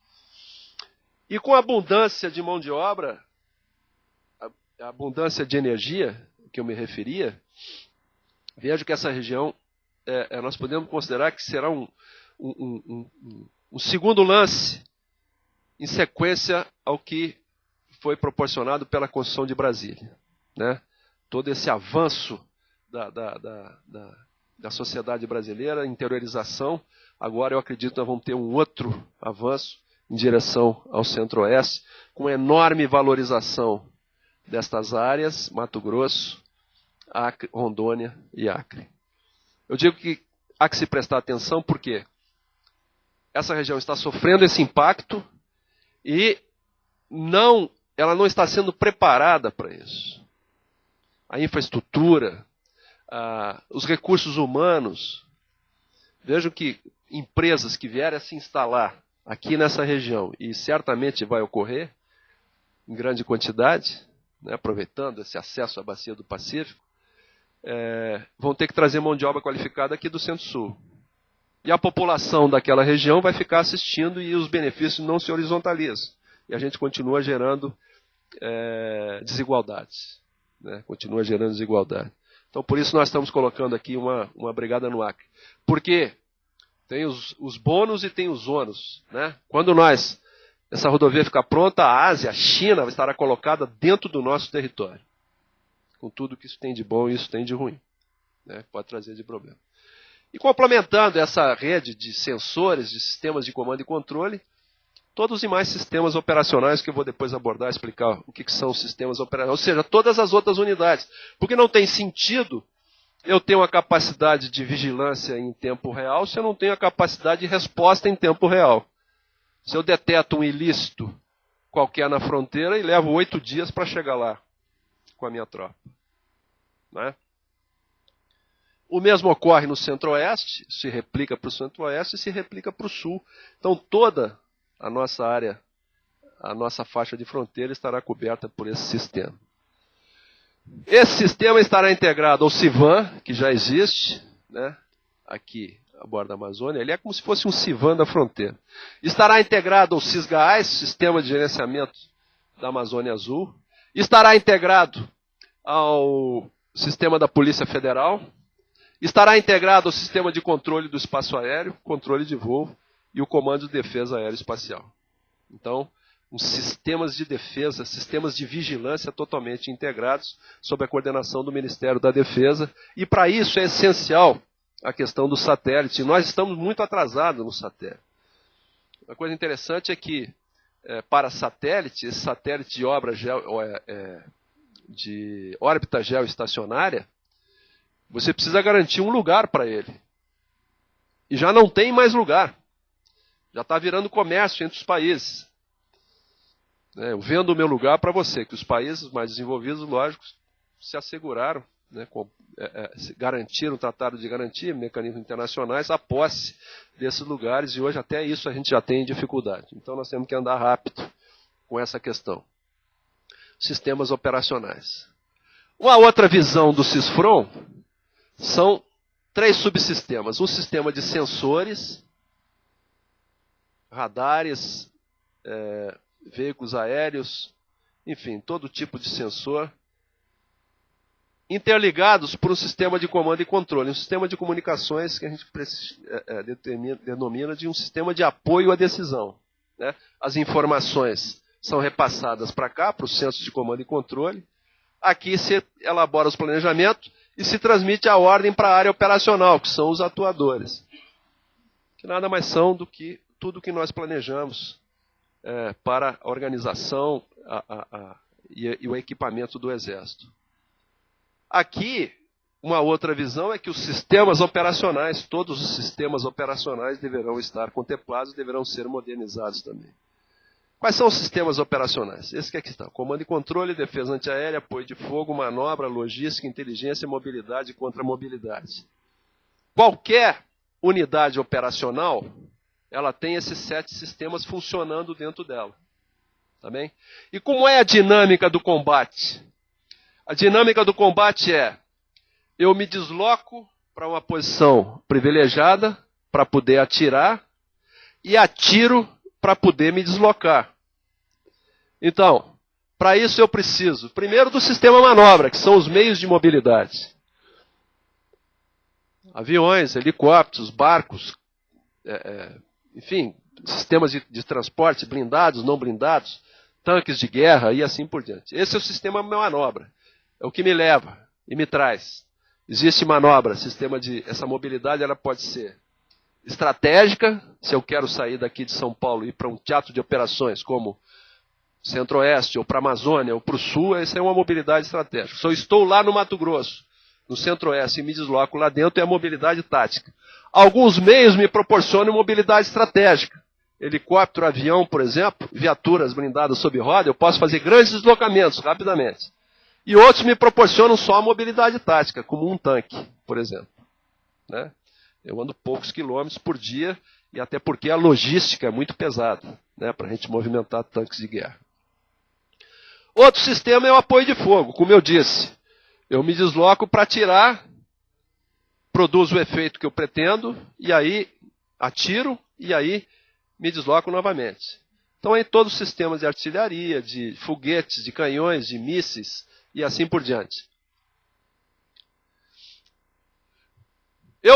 E com a abundância de mão de obra, a abundância de energia, que eu me referia, vejo que essa região, nós podemos considerar que será um segundo lance em sequência ao que foi proporcionado pela construção de Brasília, né? Todo esse avanço da sociedade brasileira, a interiorização, agora eu acredito que nós vamos ter um outro avanço em direção ao centro-oeste, com enorme valorização destas áreas, Mato Grosso, Acre, Rondônia e Acre. Eu digo que há que se prestar atenção porque essa região está sofrendo esse impacto e ela não está sendo preparada para isso. A infraestrutura, os recursos humanos. Vejam que empresas que vierem a se instalar aqui nessa região, e certamente vai ocorrer em grande quantidade, né, aproveitando esse acesso à bacia do Pacífico, vão ter que trazer mão de obra qualificada aqui do Centro-Sul. E a população daquela região vai ficar assistindo e os benefícios não se horizontalizam. E a gente continua gerando desigualdades. Né? Continua gerando desigualdade. Então, por isso nós estamos colocando aqui uma brigada no Acre. Porque tem os bônus e tem os ônus. Né? Quando essa rodovia ficar pronta, a Ásia, a China, estará colocada dentro do nosso território. Com tudo que isso tem de bom e isso tem de ruim. Né? Pode trazer de problema. E complementando essa rede de sensores, de sistemas de comando e controle, todos os demais sistemas operacionais que eu vou depois abordar, explicar o que são os sistemas operacionais, ou seja, todas as outras unidades. Porque não tem sentido eu ter uma capacidade de vigilância em tempo real se eu não tenho a capacidade de resposta em tempo real. Se eu deteto um ilícito qualquer na fronteira e levo 8 dias para chegar lá com a minha tropa. Né? O mesmo ocorre no Centro-Oeste, se replica para o Centro-Oeste e se replica para o Sul. Então toda a nossa área, a nossa faixa de fronteira estará coberta por esse sistema. Esse sistema estará integrado ao CIVAM, que já existe, né, aqui a bordo da Amazônia. Ele é como se fosse um CIVAM da fronteira. Estará integrado ao SISGAAS, Sistema de Gerenciamento da Amazônia Azul. Estará integrado ao Sistema da Polícia Federal. Estará integrado ao Sistema de Controle do Espaço Aéreo, controle de voo, e o Comando de Defesa Aeroespacial. Então, uns sistemas de defesa, sistemas de vigilância totalmente integrados sob a coordenação do Ministério da Defesa. E para isso é essencial a questão do satélite. Nós estamos muito atrasados no satélite. Uma coisa interessante é que, para satélite, esse satélite de órbita geoestacionária, você precisa garantir um lugar para ele. E já não tem mais lugar. Já está virando comércio entre os países. né? Eu vendo o meu lugar para você, que os países mais desenvolvidos, lógico, se asseguraram, né, garantiram o tratado de garantia, mecanismos internacionais, a posse desses lugares, e hoje até isso a gente já tem dificuldade. Então nós temos que andar rápido com essa questão. Sistemas operacionais. Uma outra visão do CISFRON são 3 subsistemas. Um sistema de sensores, radares, veículos aéreos, enfim, todo tipo de sensor, interligados por um sistema de comando e controle, um sistema de comunicações que a gente denomina de um sistema de apoio à decisão, né? As informações são repassadas para cá, para os centros de comando e controle. Aqui se elabora os planejamentos e se transmite a ordem para a área operacional, que são os atuadores, que nada mais são do que tudo que nós planejamos para a organização e o equipamento do Exército. Aqui, uma outra visão é que os sistemas operacionais, todos os sistemas operacionais deverão estar contemplados, deverão ser modernizados também. Quais são os sistemas operacionais? Esse que aqui está: comando e controle, defesa antiaérea, apoio de fogo, manobra, logística, inteligência, mobilidade e contramobilidade. Qualquer unidade operacional, ela tem esses 7 sistemas funcionando dentro dela. Tá bem? E como é a dinâmica do combate? A dinâmica do combate é: eu me desloco para uma posição privilegiada para poder atirar e atiro para poder me deslocar. Então, para isso eu preciso, primeiro, do sistema manobra, que são os meios de mobilidade. Aviões, helicópteros, barcos, enfim, sistemas de transporte, blindados, não blindados, tanques de guerra e assim por diante. Esse é o sistema manobra. É o que me leva e me traz. Existe manobra, essa mobilidade ela pode ser estratégica, se eu quero sair daqui de São Paulo e ir para um teatro de operações como Centro-Oeste, ou para a Amazônia, ou para o Sul, essa é uma mobilidade estratégica. Se eu estou lá no Mato Grosso, no Centro-Oeste, e me desloco lá dentro, é a mobilidade tática. Alguns meios me proporcionam mobilidade estratégica. Helicóptero, avião, por exemplo, viaturas blindadas sob roda, eu posso fazer grandes deslocamentos rapidamente. E outros me proporcionam só a mobilidade tática, como um tanque, por exemplo. Né? Eu ando poucos quilômetros por dia, e até porque a logística é muito pesada, né, para a gente movimentar tanques de guerra. Outro sistema é o apoio de fogo, como eu disse. Eu me desloco para atirar, produzo o efeito que eu pretendo, e aí atiro, e aí me desloco novamente. Então, em todos os sistemas de artilharia, de foguetes, de canhões, de mísseis, e assim por diante.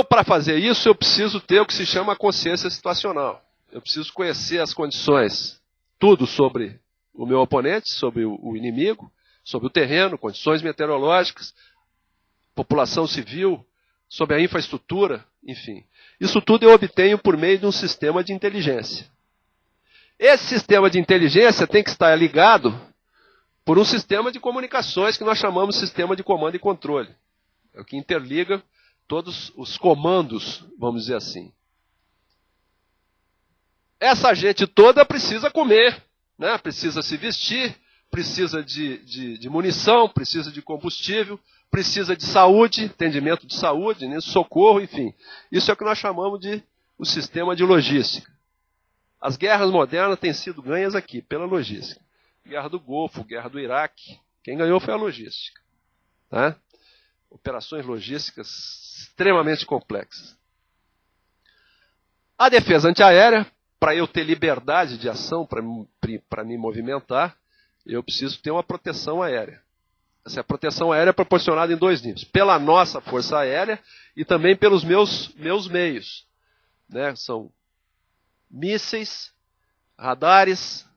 Para fazer isso, eu preciso ter o que se chama consciência situacional. Eu preciso conhecer as condições, tudo sobre o meu oponente, sobre o inimigo, sobre o terreno, condições meteorológicas, população civil, sobre a infraestrutura, enfim. Isso tudo eu obtenho por meio de um sistema de inteligência. Esse sistema de inteligência tem que estar ligado por um sistema de comunicações que nós chamamos de sistema de comando e controle. É o que interliga todos os comandos, vamos dizer assim. Essa gente toda precisa comer, né? Precisa se vestir, precisa de munição, precisa de combustível, precisa de saúde, atendimento de saúde, né? Socorro, enfim. Isso é o que nós chamamos de o sistema de logística. As guerras modernas têm sido ganhas aqui, pela logística. Guerra do Golfo, guerra do Iraque. Quem ganhou foi a logística. Tá? Operações logísticas extremamente complexas. A defesa antiaérea, para eu ter liberdade de ação, para me movimentar, eu preciso ter uma proteção aérea. Essa proteção aérea é proporcionada em 2 níveis. Pela nossa força aérea e também pelos meus meios. Né? São mísseis, radares.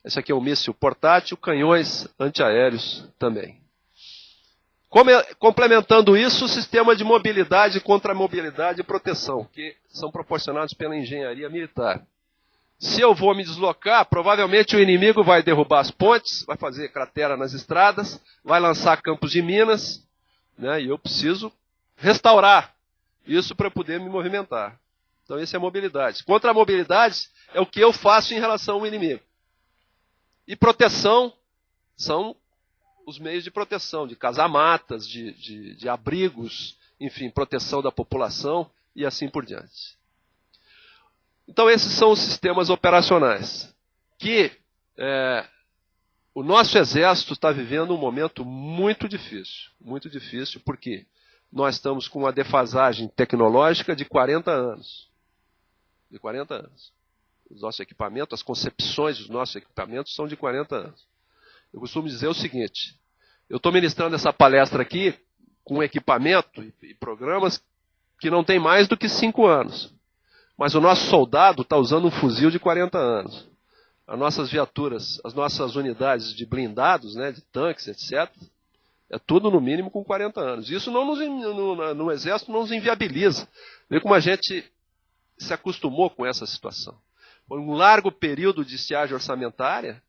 Esse aqui é um míssil portátil, canhões antiaéreos também. Complementando isso, o sistema de mobilidade, contramobilidade e proteção, que são proporcionados pela engenharia militar. Se eu vou me deslocar, provavelmente o inimigo vai derrubar as pontes, vai fazer cratera nas estradas, vai lançar campos de minas, né, e eu preciso restaurar isso para poder me movimentar. Então, isso é a mobilidade. Contramobilidade é o que eu faço em relação ao inimigo. E proteção são os meios de proteção, de casamatas, de abrigos, enfim, proteção da população e assim por diante. Então esses são os sistemas operacionais que o nosso exército está vivendo um momento muito difícil, porque nós estamos com uma defasagem tecnológica de 40 anos. De 40 anos. Os nossos equipamentos, as concepções dos nossos equipamentos são de 40 anos. Eu costumo dizer o seguinte, eu estou ministrando essa palestra aqui com equipamento e programas que não tem mais do que 5 anos. Mas o nosso soldado está usando um fuzil de 40 anos. As nossas viaturas, as nossas unidades de blindados, né, de tanques, etc., é tudo no mínimo com 40 anos. Isso no Exército não nos inviabiliza. Vê como a gente se acostumou com essa situação. Foi um largo período de estiagem orçamentária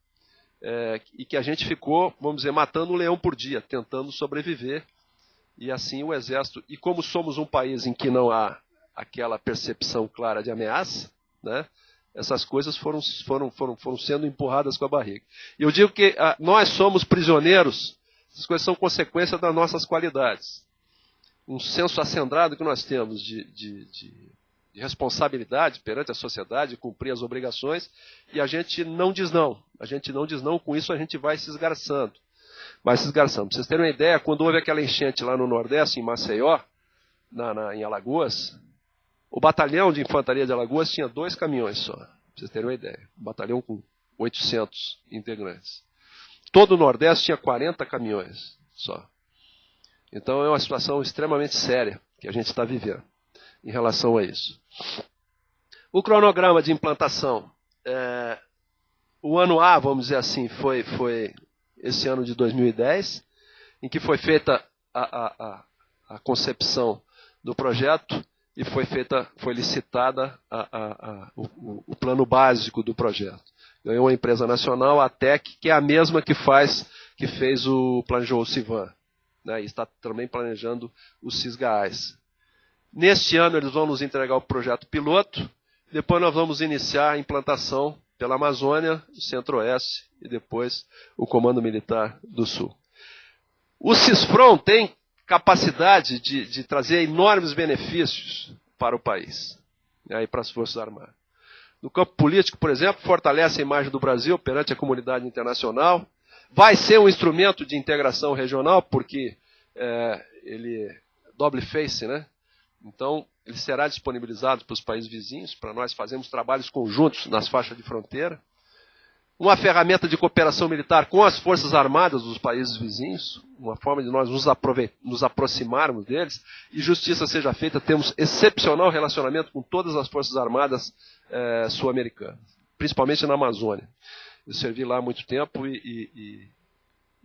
e que a gente ficou, vamos dizer, matando um leão por dia, tentando sobreviver. E assim o Exército... E como somos um país em que não há aquela percepção clara de ameaça, né, essas coisas foram sendo empurradas com a barriga. E eu digo que nós somos prisioneiros, essas coisas são consequência das nossas qualidades. Um senso acendrado que nós temos de responsabilidade perante a sociedade, cumprir as obrigações, e a gente não diz não. A gente não diz não, com isso a gente vai se esgarçando. Para vocês terem uma ideia, quando houve aquela enchente lá no Nordeste, em Maceió, em Alagoas, o batalhão de infantaria de Alagoas tinha 2 caminhões só, para vocês terem uma ideia. Um batalhão com 800 integrantes. Todo o Nordeste tinha 40 caminhões só. Então é uma situação extremamente séria que a gente está vivendo em relação a isso. O cronograma de implantação, o ano A, vamos dizer assim, foi esse ano de 2010, em que foi feita a concepção do projeto e foi licitada o plano básico do projeto. Ganhou uma empresa nacional, a TEC, que é a mesma que planejou o CIVAM, né, e está também planejando o CISGAAS. Neste ano eles vão nos entregar o projeto piloto, depois nós vamos iniciar a implantação pela Amazônia, o Centro-Oeste e depois o Comando Militar do Sul. O CISFRON tem capacidade de trazer enormes benefícios para o país, né, e para as Forças Armadas. No campo político, por exemplo, fortalece a imagem do Brasil perante a comunidade internacional, vai ser um instrumento de integração regional, porque ele é double face, né? Então, ele será disponibilizado para os países vizinhos, para nós fazermos trabalhos conjuntos nas faixas de fronteira. Uma ferramenta de cooperação militar com as Forças Armadas dos países vizinhos, uma forma de nós nos aproximarmos deles, e justiça seja feita, temos excepcional relacionamento com todas as Forças Armadas sul-americanas, principalmente na Amazônia. Eu servi lá há muito tempo e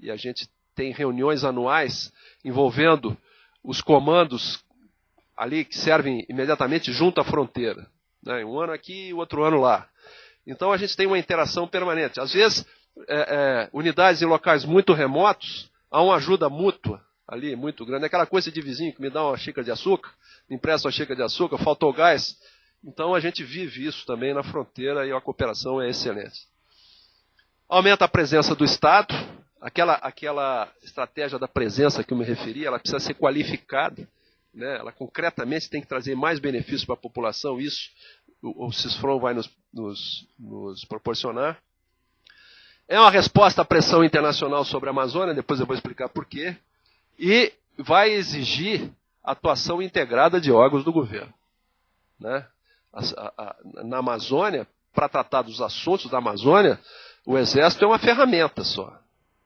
a gente tem reuniões anuais envolvendo os comandos ali que servem imediatamente junto à fronteira, né? Um ano aqui e o outro ano lá. Então a gente tem uma interação permanente. Às vezes, unidades em locais muito remotos, há uma ajuda mútua ali, muito grande. Aquela coisa de vizinho que me dá uma xícara de açúcar, me empresta uma xícara de açúcar, faltou gás. Então a gente vive isso também na fronteira e a cooperação é excelente. Aumenta a presença do Estado. Aquela estratégia da presença que eu me referi, ela precisa ser qualificada, né? Ela concretamente tem que trazer mais benefícios para a população. Isso o CISFRON vai nos proporcionar. É uma resposta à pressão internacional sobre a Amazônia, depois eu vou explicar por quê. E vai exigir atuação integrada de órgãos do governo, né? Na Amazônia, para tratar dos assuntos da Amazônia, o Exército é uma ferramenta só,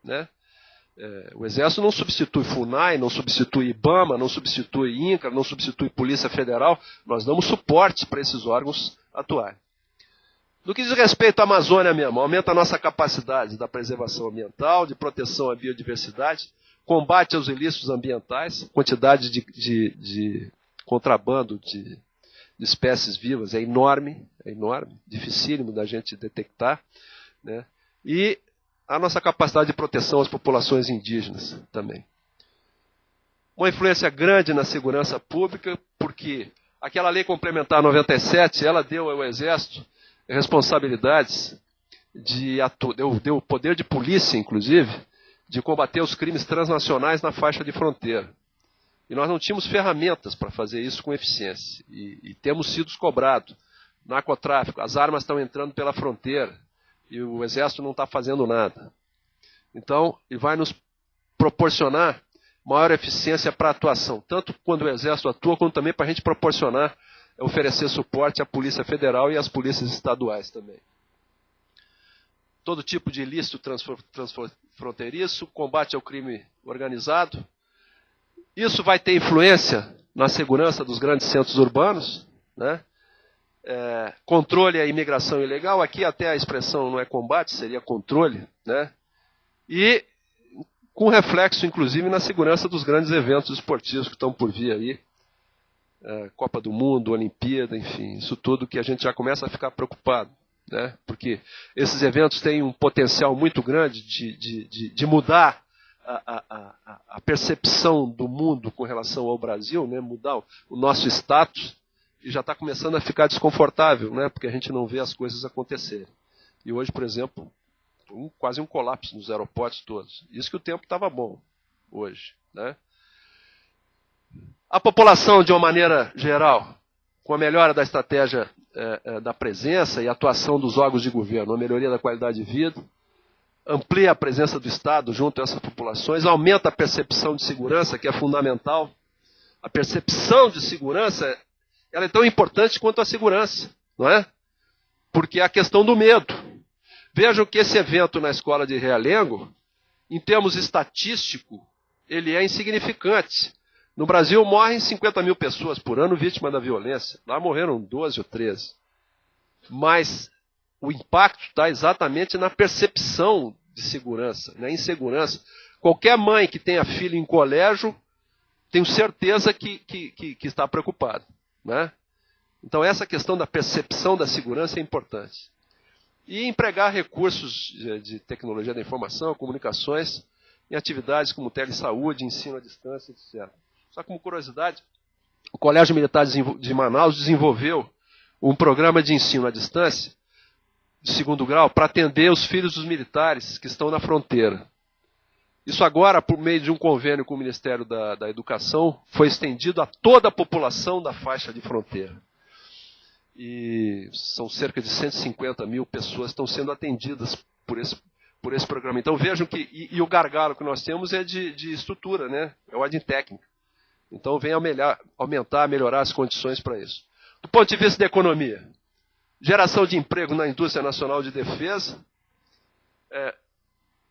né? O Exército não substitui FUNAI, não substitui IBAMA, não substitui INCRA, não substitui Polícia Federal. Nós damos suporte para esses órgãos atuarem. No que diz respeito à Amazônia mesmo, aumenta a nossa capacidade da preservação ambiental, de proteção à biodiversidade, combate aos ilícitos ambientais, quantidade de contrabando de espécies vivas é enorme, dificílimo da gente detectar, né? E a nossa capacidade de proteção às populações indígenas também. Uma influência grande na segurança pública, porque aquela lei complementar 97, ela deu ao Exército responsabilidades deu poder de polícia, inclusive, de combater os crimes transnacionais na faixa de fronteira. E nós não tínhamos ferramentas para fazer isso com eficiência. E temos sido cobrados. Narcotráfico, as armas estão entrando pela fronteira e o Exército não está fazendo nada. Então, ele vai nos proporcionar maior eficiência para a atuação, tanto quando o Exército atua, quanto também para a gente proporcionar, oferecer suporte à Polícia Federal e às polícias estaduais também. Todo tipo de ilícito transfronteiriço, combate ao crime organizado. Isso vai ter influência na segurança dos grandes centros urbanos, né? Controle à imigração ilegal, aqui até a expressão não é combate, seria controle, né? E com reflexo, inclusive, na segurança dos grandes eventos esportivos que estão por vir aí, Copa do Mundo, Olimpíada, enfim, isso tudo que a gente já começa a ficar preocupado, né? Porque esses eventos têm um potencial muito grande de mudar a percepção do mundo com relação ao Brasil, né? Mudar o nosso status, e já está começando a ficar desconfortável, né? Porque a gente não vê as coisas acontecerem. E hoje, por exemplo, quase um colapso nos aeroportos todos. Isso que o tempo estava bom hoje, né? A população, de uma maneira geral, com a melhora da estratégia da presença e atuação dos órgãos de governo, a melhoria da qualidade de vida, amplia a presença do Estado junto a essas populações, aumenta a percepção de segurança, que é fundamental. A percepção de segurança, ela é tão importante quanto a segurança, não é? Porque é a questão do medo. Vejam que esse evento na escola de Realengo, em termos estatísticos, ele é insignificante. No Brasil morrem 50 mil pessoas por ano vítimas da violência. Lá morreram 12 ou 13. Mas o impacto está exatamente na percepção de segurança, na insegurança. Qualquer mãe que tenha filho em colégio, tenho certeza que está preocupada, né? Então essa questão da percepção da segurança é importante. E empregar recursos de tecnologia da informação, comunicações, em atividades como telesaúde, ensino à distância, etc. Só como curiosidade, o Colégio Militar de Manaus desenvolveu um programa de ensino à distância, de segundo grau, para atender os filhos dos militares que estão na fronteira. Isso agora, por meio de um convênio com o Ministério da Educação, foi estendido a toda a população da faixa de fronteira. E são cerca de 150 mil pessoas que estão sendo atendidas por esse programa. Então vejam que, e o gargalo que nós temos é de estrutura, né? É ordem técnica. Então vem aumentar, melhorar as condições para isso. Do ponto de vista da economia, geração de emprego na indústria nacional de defesa,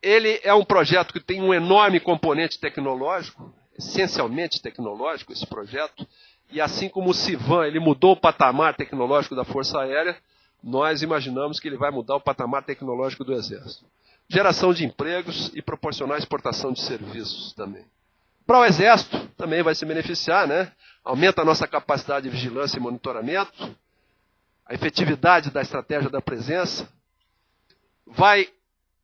ele é um projeto que tem um enorme componente tecnológico, essencialmente tecnológico esse projeto, e assim como o Civan ele mudou o patamar tecnológico da Força Aérea, nós imaginamos que ele vai mudar o patamar tecnológico do Exército. Geração de empregos e proporcionar exportação de serviços também. Para o Exército também vai se beneficiar, né? Aumenta a nossa capacidade de vigilância e monitoramento, a efetividade da estratégia da presença, vai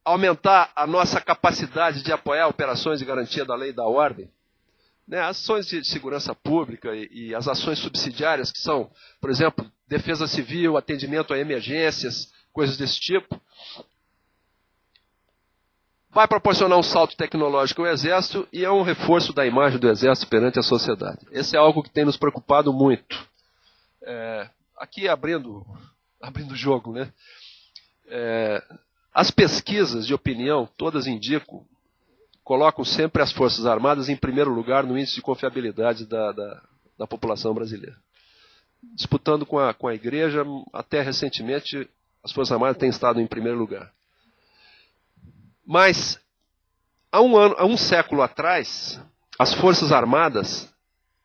aumentar a nossa capacidade de apoiar operações de garantia da lei e da ordem, né? As ações de segurança pública e as ações subsidiárias, que são, por exemplo, defesa civil, atendimento a emergências, coisas desse tipo, vai proporcionar um salto tecnológico ao Exército e é um reforço da imagem do Exército perante a sociedade. Esse é algo que tem nos preocupado muito. Aqui abrindo o jogo, né? As pesquisas de opinião, todas indicam, colocam sempre as Forças Armadas em primeiro lugar no índice de confiabilidade da população brasileira. Disputando com a Igreja, até recentemente, as Forças Armadas têm estado em primeiro lugar. Mas, há um século atrás, as Forças Armadas,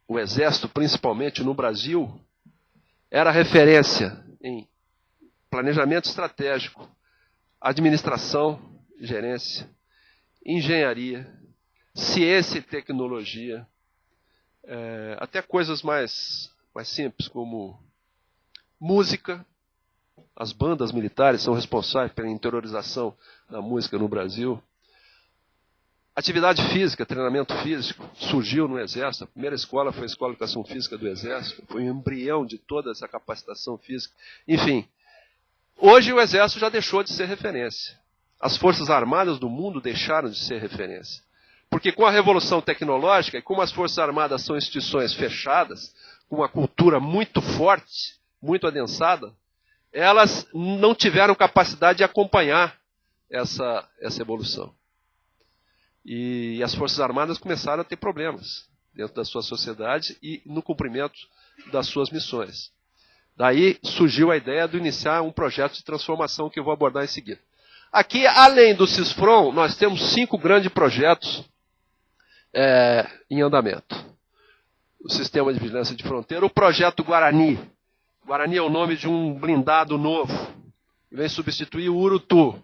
o Exército principalmente no Brasil, era referência em planejamento estratégico, administração, gerência, engenharia, ciência e tecnologia, até coisas mais simples como música. As bandas militares são responsáveis pela interiorização da música no Brasil. Atividade física, treinamento físico, surgiu no Exército. A primeira escola foi a Escola de Educação Física do Exército. Foi um embrião de toda essa capacitação física. Enfim, Hoje o Exército já deixou de ser referência. As Forças Armadas do mundo deixaram de ser referência. Porque com a revolução tecnológica, e como as Forças Armadas são instituições fechadas, com uma cultura muito forte, muito adensada, elas não tiveram capacidade de acompanhar essa evolução. E as Forças Armadas começaram a ter problemas dentro da sua sociedade e no cumprimento das suas missões. Daí surgiu a ideia de iniciar um projeto de transformação que eu vou abordar em seguida. Aqui, além do CISFRON, nós temos 5 grandes projetos em andamento. O Sistema de Vigilância de Fronteira, o Projeto Guarani. Guarani é o nome de um blindado novo, que vem substituir o Urutu.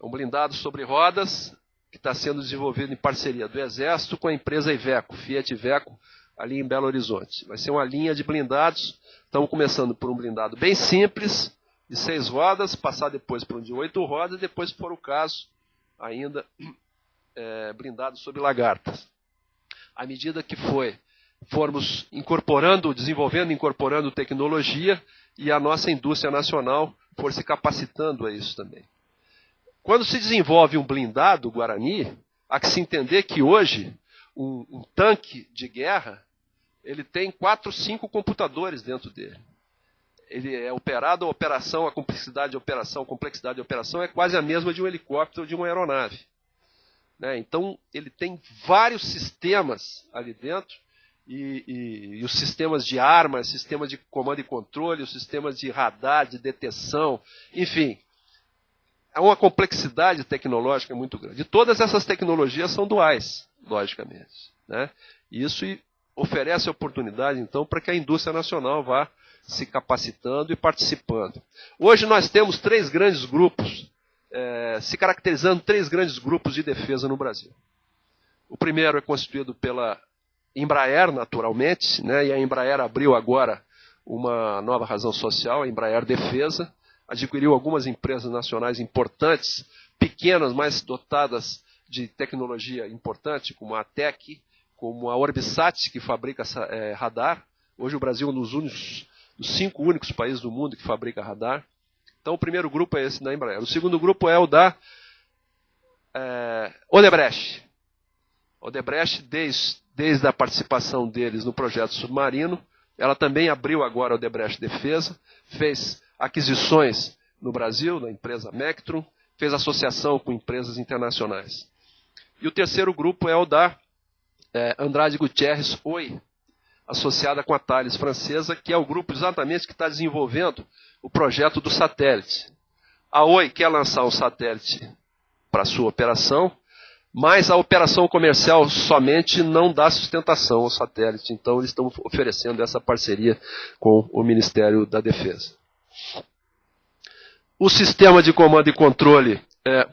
É um blindado sobre rodas que está sendo desenvolvido em parceria do Exército com a empresa Iveco, Fiat Iveco, ali em Belo Horizonte. Vai ser uma linha de blindados. Estamos começando por um blindado bem simples, de 6 rodas, passar depois para um de 8 rodas, e depois, se for o caso, ainda blindado sob lagartas. À medida que formos desenvolvendo, incorporando tecnologia, e a nossa indústria nacional for se capacitando a isso também. Quando se desenvolve um blindado Guarani, há que se entender que hoje um tanque de guerra ele tem 4, 5 computadores dentro dele. Ele é operado, a complexidade de operação é quase a mesma de um helicóptero ou de uma aeronave. Né? Então, ele tem vários sistemas ali dentro, e os sistemas de armas, sistema de comando e controle, os sistemas de radar, de detecção, enfim, é uma complexidade tecnológica muito grande. E todas essas tecnologias são duais, logicamente. Né? E isso oferece oportunidade, então, para que a indústria nacional vá se capacitando e participando. Hoje nós temos 3 grandes grupos, se caracterizando 3 grandes grupos de defesa no Brasil. O primeiro é constituído pela Embraer, naturalmente, né? E a Embraer abriu agora uma nova razão social, a Embraer Defesa, adquiriu algumas empresas nacionais importantes, pequenas, mas dotadas de tecnologia importante, como a ATEC, como a Orbisat, que fabrica radar. Hoje o Brasil é um dos 5 únicos países do mundo que fabrica radar. Então o primeiro grupo é esse da Embraer. O segundo grupo é o da Odebrecht. Odebrecht, desde a participação deles no projeto submarino, ela também abriu agora a Odebrecht Defesa, fez aquisições no Brasil, da empresa Mectron, fez associação com empresas internacionais. E o terceiro grupo é o da Andrade Gutierrez Oi, associada com a Thales francesa, que é o grupo exatamente que está desenvolvendo o projeto do satélite. A Oi quer lançar um satélite para a sua operação, mas a operação comercial somente não dá sustentação ao satélite. Então eles estão oferecendo essa parceria com o Ministério da Defesa. O sistema de comando e controle,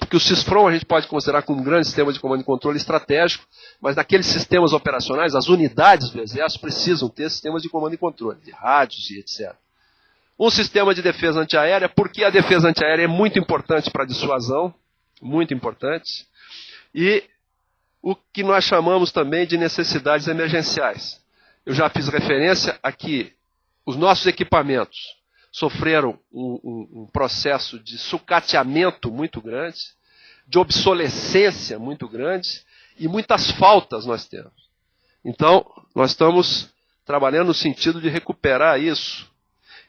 porque o CISFRON a gente pode considerar como um grande sistema de comando e controle estratégico, mas naqueles sistemas operacionais, as unidades do Exército precisam ter sistemas de comando e controle, de rádios e etc. Um sistema de defesa antiaérea, porque a defesa antiaérea é muito importante para a dissuasão, muito importante, e o que nós chamamos também de necessidades emergenciais. Eu já fiz referência a que os nossos equipamentos sofreram um processo de sucateamento muito grande, de obsolescência muito grande, e muitas faltas nós temos. Então, nós estamos trabalhando no sentido de recuperar isso.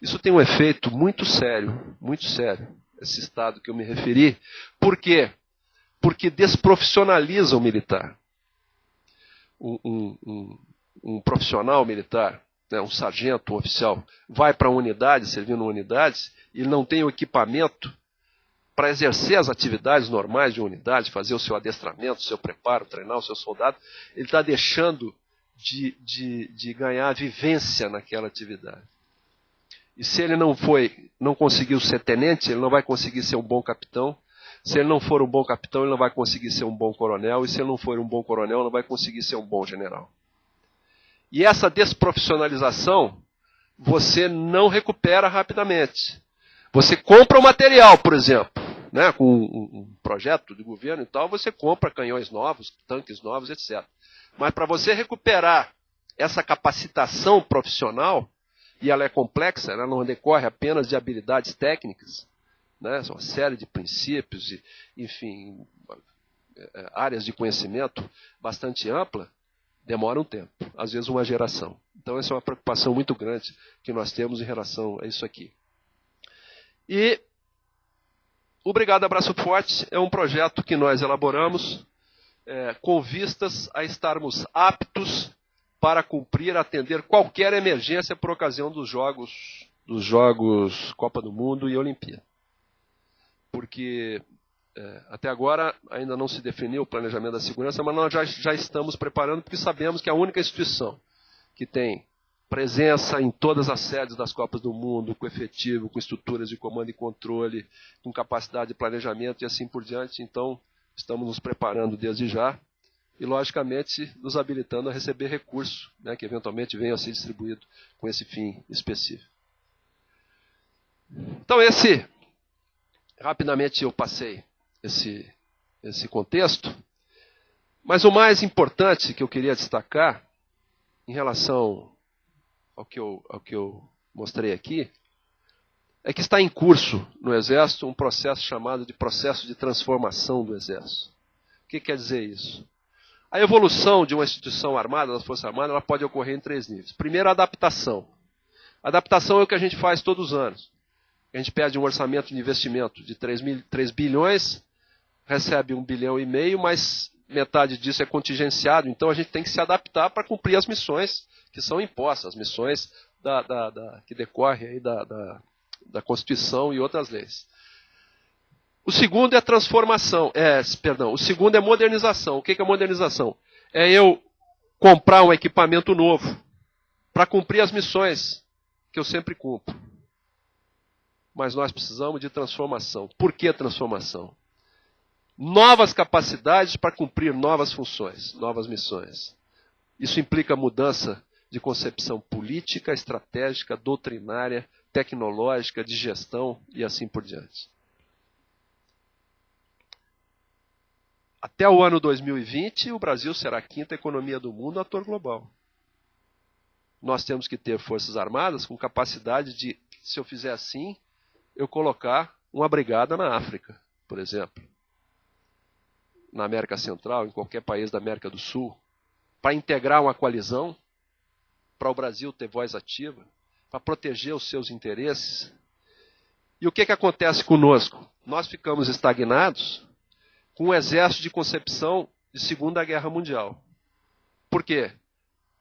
Isso tem um efeito muito sério, esse estado que eu me referi. Por quê? Porque desprofissionaliza o militar. Um profissional militar, né, um sargento, um oficial, vai para uma unidade, servindo uma unidade, e ele não tem o equipamento para exercer as atividades normais de uma unidade, fazer o seu adestramento, o seu preparo, treinar o seu soldado, ele está deixando de ganhar vivência naquela atividade. E se ele não conseguiu ser tenente, ele não vai conseguir ser um bom capitão. Se ele não for um bom capitão, ele não vai conseguir ser um bom coronel. E se ele não for um bom coronel, ele não vai conseguir ser um bom general. E essa desprofissionalização, você não recupera rapidamente. Você compra o material, por exemplo, né, com um projeto de governo e tal, você compra canhões novos, tanques novos, etc. Mas para você recuperar essa capacitação profissional, e ela é complexa, ela não decorre apenas de habilidades técnicas, né? São uma série de princípios, e, enfim, áreas de conhecimento bastante ampla, demora um tempo, às vezes uma geração. Então essa é uma preocupação muito grande que nós temos em relação a isso aqui. E o Brigada Braço Forte é um projeto que nós elaboramos com vistas a estarmos aptos para cumprir, atender qualquer emergência por ocasião dos Jogos Copa do Mundo e Olimpíada. Porque até agora ainda não se definiu o planejamento da segurança, mas nós já estamos preparando, porque sabemos que a única instituição que tem presença em todas as sedes das Copas do Mundo, com efetivo, com estruturas de comando e controle, com capacidade de planejamento e assim por diante, então estamos nos preparando desde já e, logicamente, nos habilitando a receber recursos, né, que eventualmente venham a ser distribuídos com esse fim específico. Então, rapidamente eu passei esse contexto, mas o mais importante que eu queria destacar, em relação ao que eu mostrei aqui, é que está em curso no Exército um processo chamado de processo de transformação do Exército. O que quer dizer isso? A evolução de uma instituição armada, das Forças Armadas, ela pode ocorrer em 3 níveis. Primeiro, a adaptação. A adaptação é o que a gente faz todos os anos. A gente pede um orçamento de investimento de 3 bilhões, recebe 1,5 bilhão, mas metade disso é contingenciado, então a gente tem que se adaptar para cumprir as missões que são impostas, as missões que decorrem aí da Constituição e outras leis. O segundo é transformação, o segundo é modernização. O que é modernização? É eu comprar um equipamento novo para cumprir as missões que eu sempre cumpro. Mas nós precisamos de transformação. Por que transformação? Novas capacidades para cumprir novas funções, novas missões. Isso implica mudança de concepção política, estratégica, doutrinária, tecnológica, de gestão e assim por diante. Até o ano 2020, o Brasil será a 5ª economia do mundo, ator global. Nós temos que ter forças armadas com capacidade de, se eu fizer assim, eu colocar uma brigada na África, por exemplo. Na América Central, em qualquer país da América do Sul, para integrar uma coalizão, para o Brasil ter voz ativa, para proteger os seus interesses. E o que acontece conosco? Nós ficamos estagnados com um exército de concepção de Segunda Guerra Mundial. Por quê?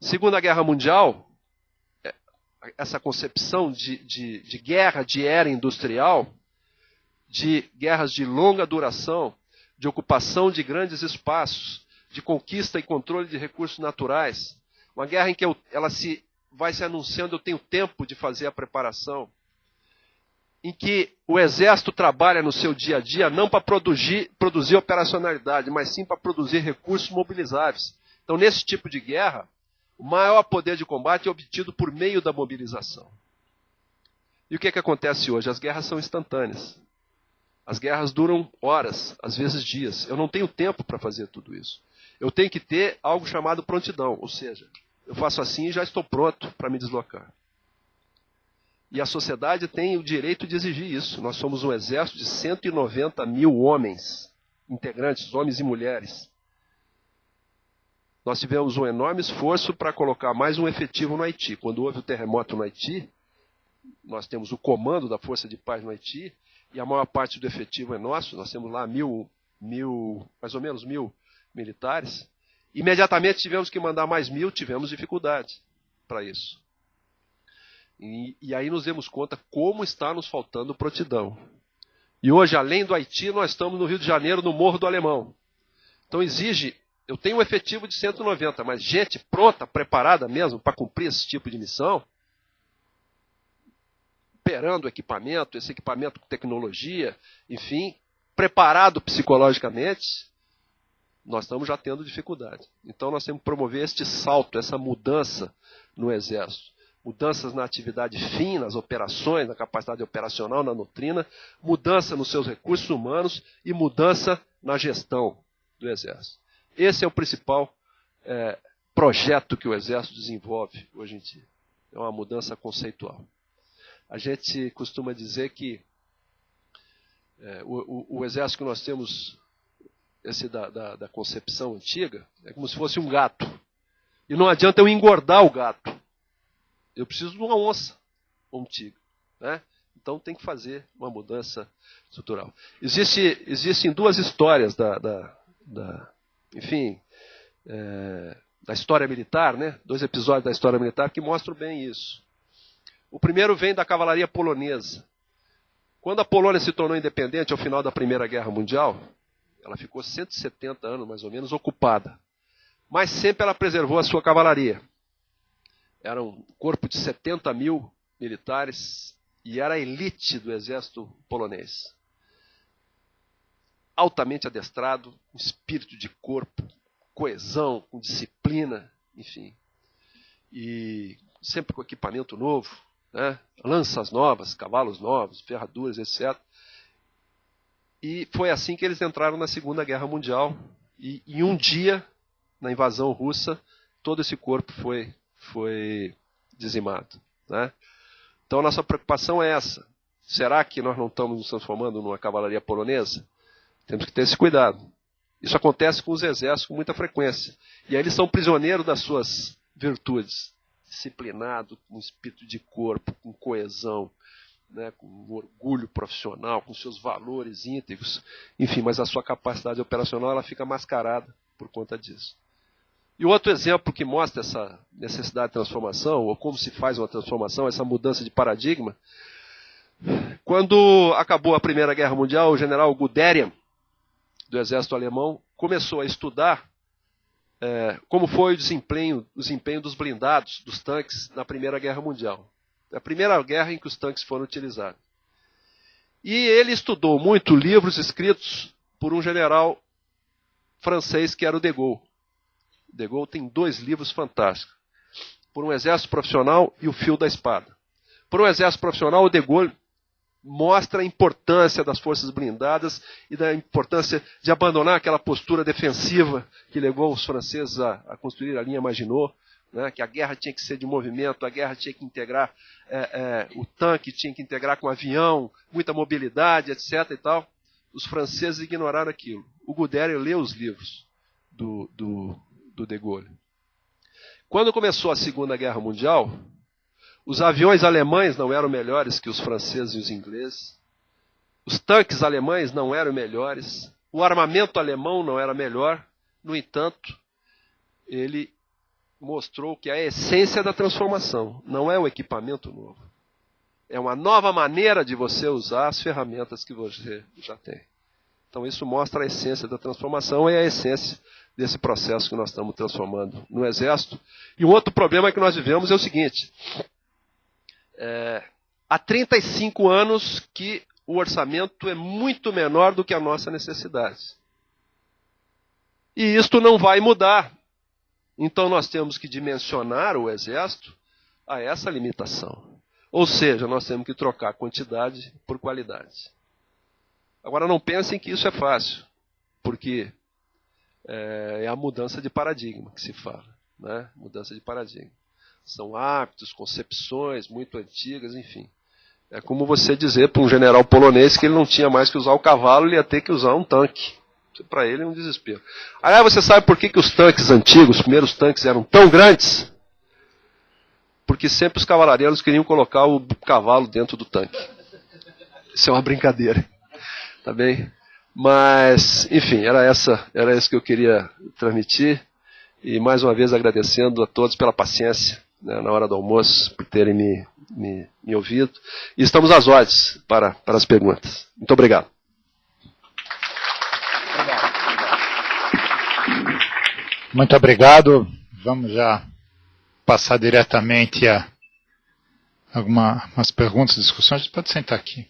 Segunda Guerra Mundial, essa concepção de guerra, de era industrial, de guerras de longa duração, de ocupação de grandes espaços, de conquista e controle de recursos naturais, uma guerra em que ela vai se anunciando, eu tenho tempo de fazer a preparação, em que o Exército trabalha no seu dia a dia não para produzir operacionalidade, mas sim para produzir recursos mobilizáveis. Então, nesse tipo de guerra, o maior poder de combate é obtido por meio da mobilização. E o que acontece hoje? As guerras são instantâneas. As guerras duram horas, às vezes dias. Eu não tenho tempo para fazer tudo isso. Eu tenho que ter algo chamado prontidão, ou seja, eu faço assim e já estou pronto para me deslocar. E a sociedade tem o direito de exigir isso. Nós somos um exército de 190 mil homens, integrantes, homens e mulheres. Nós tivemos um enorme esforço para colocar mais um efetivo no Haiti. Quando houve o terremoto no Haiti, nós temos o comando da Força de Paz no Haiti, e a maior parte do efetivo é nosso. Nós temos lá mais ou menos 1.000 militares. Imediatamente tivemos que mandar mais 1.000, tivemos dificuldade para isso. E aí nos demos conta como está nos faltando prontidão. E hoje, além do Haiti, nós estamos no Rio de Janeiro, no Morro do Alemão. Então eu tenho um efetivo de 190, mas gente pronta, preparada mesmo para cumprir esse tipo de missão, operando esse equipamento com tecnologia, enfim, preparado psicologicamente, nós estamos já tendo dificuldade. Então nós temos que promover este salto, essa mudança no Exército. Mudanças na atividade fim, nas operações, na capacidade operacional, na doutrina, mudança nos seus recursos humanos e mudança na gestão do Exército. Esse é o principal projeto que o Exército desenvolve hoje em dia. é uma mudança conceitual. A gente costuma dizer que o exército que nós temos, esse da concepção antiga, é como se fosse um gato. E não adianta eu engordar o gato. Eu preciso de uma onça ou um tigre, né? Então tem que fazer uma mudança estrutural. Existem duas histórias enfim, da história militar, né? 2 episódios da história militar que mostram bem isso. O primeiro vem da cavalaria polonesa. Quando a Polônia se tornou independente ao final da Primeira Guerra Mundial, ela ficou 170 anos, mais ou menos, ocupada. Mas sempre ela preservou a sua cavalaria. Era um corpo de 70 mil militares e era a elite do exército polonês. Altamente adestrado, com espírito de corpo, coesão, com disciplina, enfim. E sempre com equipamento novo, né? Lanças novas, cavalos novos, ferraduras, etc. E foi assim que eles entraram na Segunda Guerra Mundial. E em um dia, na invasão russa, todo esse corpo foi dizimado, né? Então a nossa preocupação é essa. Será que nós não estamos nos transformando numa cavalaria polonesa? Temos que ter esse cuidado. Isso acontece com os exércitos com muita frequência. E aí eles são prisioneiros das suas virtudes. Disciplinado, com espírito de corpo, com coesão, né, com orgulho profissional, com seus valores íntegros. Enfim, mas a sua capacidade operacional ela fica mascarada por conta disso. E outro exemplo que mostra essa necessidade de transformação, ou como se faz uma transformação, essa mudança de paradigma, quando acabou a Primeira Guerra Mundial, o general Guderian, do exército alemão, começou a estudar como foi o desempenho dos blindados, dos tanques, na Primeira Guerra Mundial. É a primeira guerra em que os tanques foram utilizados. E ele estudou muito livros escritos por um general francês que era o de Gaulle. De Gaulle tem 2 livros fantásticos. Por um exército profissional e o Fio da Espada. Por um exército profissional, o de Gaulle mostra a importância das forças blindadas e da importância de abandonar aquela postura defensiva que levou os franceses a construir a linha Maginot, né, que a guerra tinha que ser de movimento, a guerra tinha que integrar, o tanque tinha que integrar com o avião, muita mobilidade, etc. e tal. Os franceses ignoraram aquilo. O Guderian leu os livros do de Gaulle. Quando começou a Segunda Guerra Mundial, os aviões alemães não eram melhores que os franceses e os ingleses. Os tanques alemães não eram melhores. O armamento alemão não era melhor. No entanto, ele mostrou que a essência da transformação não é o equipamento novo. É uma nova maneira de você usar as ferramentas que você já tem. Então isso mostra a essência da transformação e a essência desse processo que nós estamos transformando no Exército. E um outro problema que nós vivemos é o seguinte. Há 35 anos que o orçamento é muito menor do que a nossa necessidade. E isto não vai mudar. Então nós temos que dimensionar o Exército a essa limitação. Ou seja, nós temos que trocar quantidade por qualidade. Agora não pensem que isso é fácil, porque é a mudança de paradigma que se fala, né? Mudança de paradigma. São hábitos, concepções muito antigas, enfim. É como você dizer para um general polonês que ele não tinha mais que usar o cavalo, ele ia ter que usar um tanque. Para ele é um desespero. Aí você sabe por que os tanques antigos, os primeiros tanques, eram tão grandes? Porque sempre os cavaleiros queriam colocar o cavalo dentro do tanque. Isso é uma brincadeira. Tá bem? Mas, enfim, era isso que eu queria transmitir. E mais uma vez agradecendo a todos pela paciência, né, na hora do almoço, por terem me ouvido. E estamos às ordens para as perguntas. Muito obrigado. Muito obrigado. Vamos já passar diretamente a algumas perguntas, discussões. Pode sentar aqui.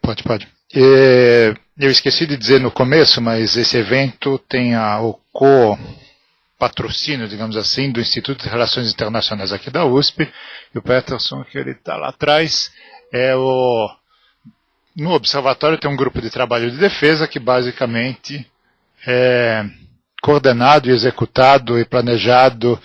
Pode. Eu esqueci de dizer no começo, mas esse evento tem o co-patrocínio, digamos assim, do Instituto de Relações Internacionais aqui da USP. E o Peterson, que ele está lá atrás, no observatório tem um grupo de trabalho de defesa que basicamente é coordenado e executado e planejado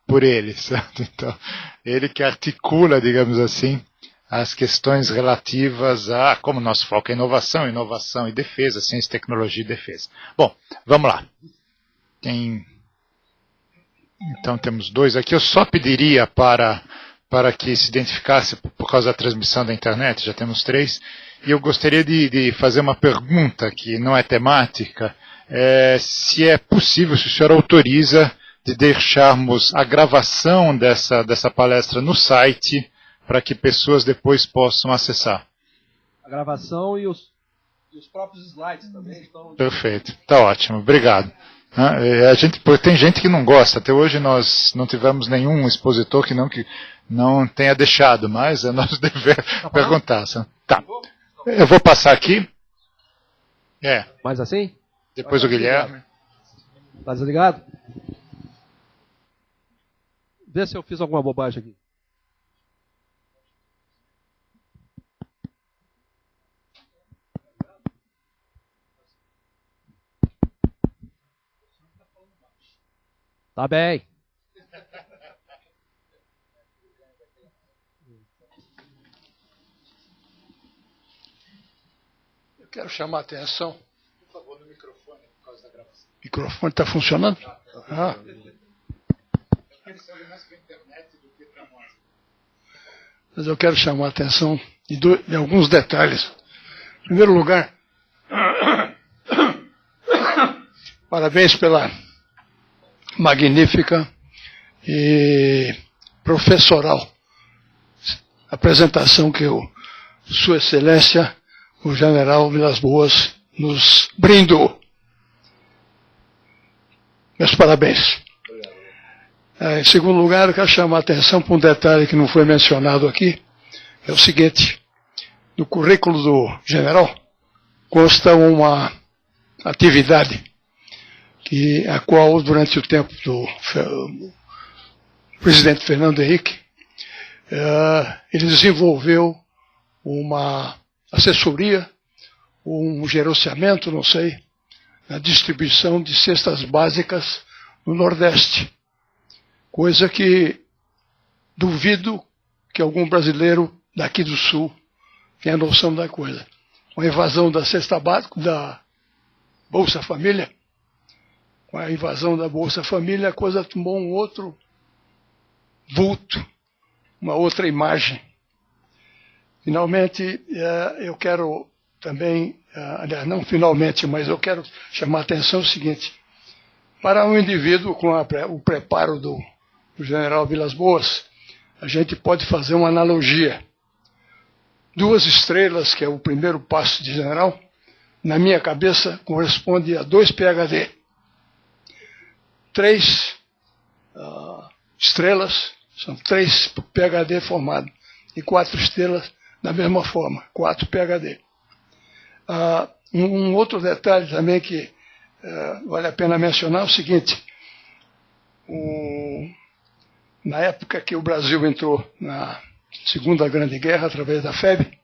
por ele, certo? Então, ele que articula, digamos assim, as questões relativas a, como nosso foco é inovação, inovação e defesa, ciência, tecnologia e defesa. Bom, vamos lá. Então temos dois aqui. Eu só pediria para que se identificasse por causa da transmissão da internet, já temos três. E eu gostaria de fazer uma pergunta que não é temática, se é possível, se o senhor autoriza de deixarmos a gravação dessa palestra no site para que pessoas depois possam acessar. A gravação e os próprios slides também estão... Perfeito, está ótimo, obrigado. Tem gente que não gosta, até hoje nós não tivemos nenhum expositor que não tenha deixado, mas é nosso dever perguntar. Tá. Eu vou passar aqui. Mais assim? Depois o Guilherme. Tá desligado? Vê se eu fiz alguma bobagem aqui. Tá bem. Eu quero chamar a atenção. Por favor, no microfone, por causa da gravação. O microfone está funcionando? Ah. Mas eu quero chamar a atenção de alguns detalhes. Em primeiro lugar, parabéns pela magnífica e professoral apresentação que Sua Excelência, o General Vilas Boas, nos brindou. Meus parabéns. Em segundo lugar, eu quero chamar a atenção para um detalhe que não foi mencionado aqui, é o seguinte: no currículo do general consta uma atividade a qual, durante o tempo do presidente Fernando Henrique, ele desenvolveu uma assessoria, um gerenciamento, não sei, na distribuição de cestas básicas no Nordeste. Coisa que duvido que algum brasileiro daqui do Sul tenha noção da coisa. Com a invasão da cesta básica, da Bolsa Família, com a invasão da Bolsa Família, a coisa tomou um outro vulto, uma outra imagem. Finalmente, eu quero também, aliás, não finalmente, mas eu quero chamar a atenção o seguinte: para um indivíduo com o preparo do general Vilas Boas, a gente pode fazer uma analogia. 2 estrelas, que é o primeiro passo de general, na minha cabeça corresponde a 2 PhD. 3 estrelas são 3 PhD formados. E 4 estrelas da mesma forma, 4 PhD. Um outro detalhe também que vale a pena mencionar é o seguinte: na época que o Brasil entrou na Segunda Grande Guerra, através da FEB,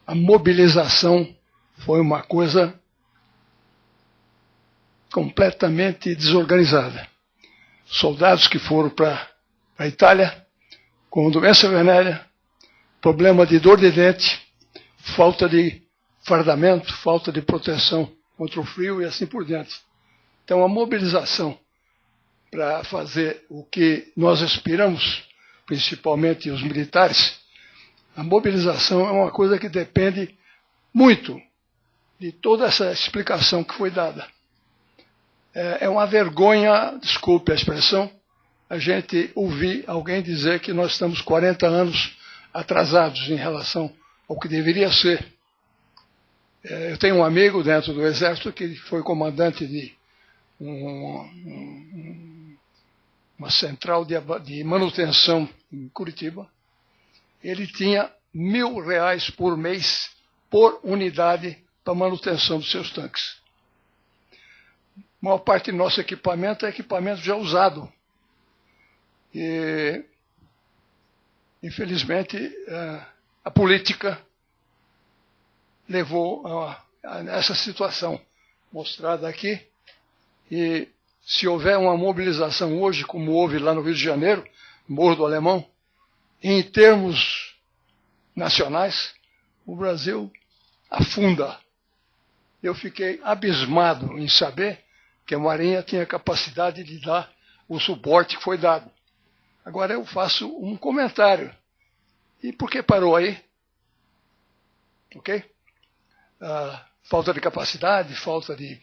a mobilização foi uma coisa completamente desorganizada. Soldados que foram para a Itália com doença venérea, problema de dor de dente, falta de fardamento, falta de proteção contra o frio e assim por diante. Então a mobilização para fazer o que nós aspiramos, principalmente os militares, a mobilização é uma coisa que depende muito de toda essa explicação que foi dada. É uma vergonha, desculpe a expressão, a gente ouvir alguém dizer que nós estamos 40 anos atrasados em relação ao que deveria ser. Eu tenho um amigo dentro do Exército que foi comandante de uma central de manutenção em Curitiba. Ele tinha R$1.000 por mês por unidade para manutenção dos seus tanques. A maior parte do nosso equipamento é equipamento já usado. E, infelizmente, a política levou a essa situação mostrada aqui. E se houver uma mobilização hoje, como houve lá no Rio de Janeiro, Morro do Alemão, em termos nacionais, o Brasil afunda. Eu fiquei abismado em saber que a Marinha tinha capacidade de dar o suporte que foi dado. Agora eu faço um comentário. E por que parou aí? Ok? Falta de capacidade, falta de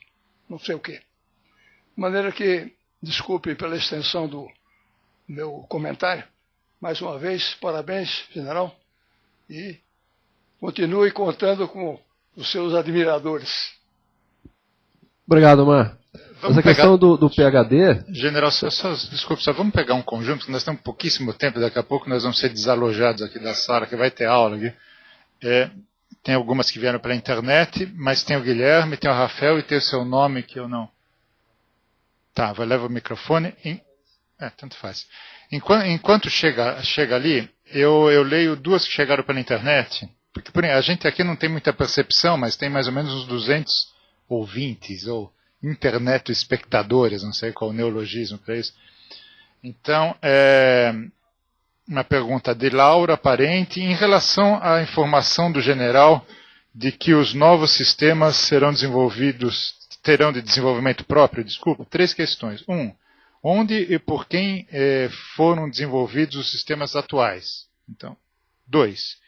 não sei o quê. De maneira que, desculpe pela extensão do meu comentário, mais uma vez, parabéns, general, e continue contando com os seus admiradores. Obrigado, Mar. Essa questão do PhD... General, desculpe, só vamos pegar um conjunto, porque nós temos pouquíssimo tempo, daqui a pouco nós vamos ser desalojados aqui da sala, que vai ter aula aqui. Tem algumas que vieram pela internet, mas tem o Guilherme, tem o Rafael e tem o seu nome que eu não... Tá, vai levar o microfone. Tanto faz. Enquanto chega ali, eu leio duas que chegaram pela internet, porque a gente aqui não tem muita percepção, mas tem mais ou menos uns 200 ouvintes, ou internet espectadores, não sei qual o neologismo para isso. Então, uma pergunta de Laura Parente, em relação à informação do general de que os novos sistemas terão de desenvolvimento próprio, três questões. Onde e por quem foram desenvolvidos os sistemas atuais? Então, 2.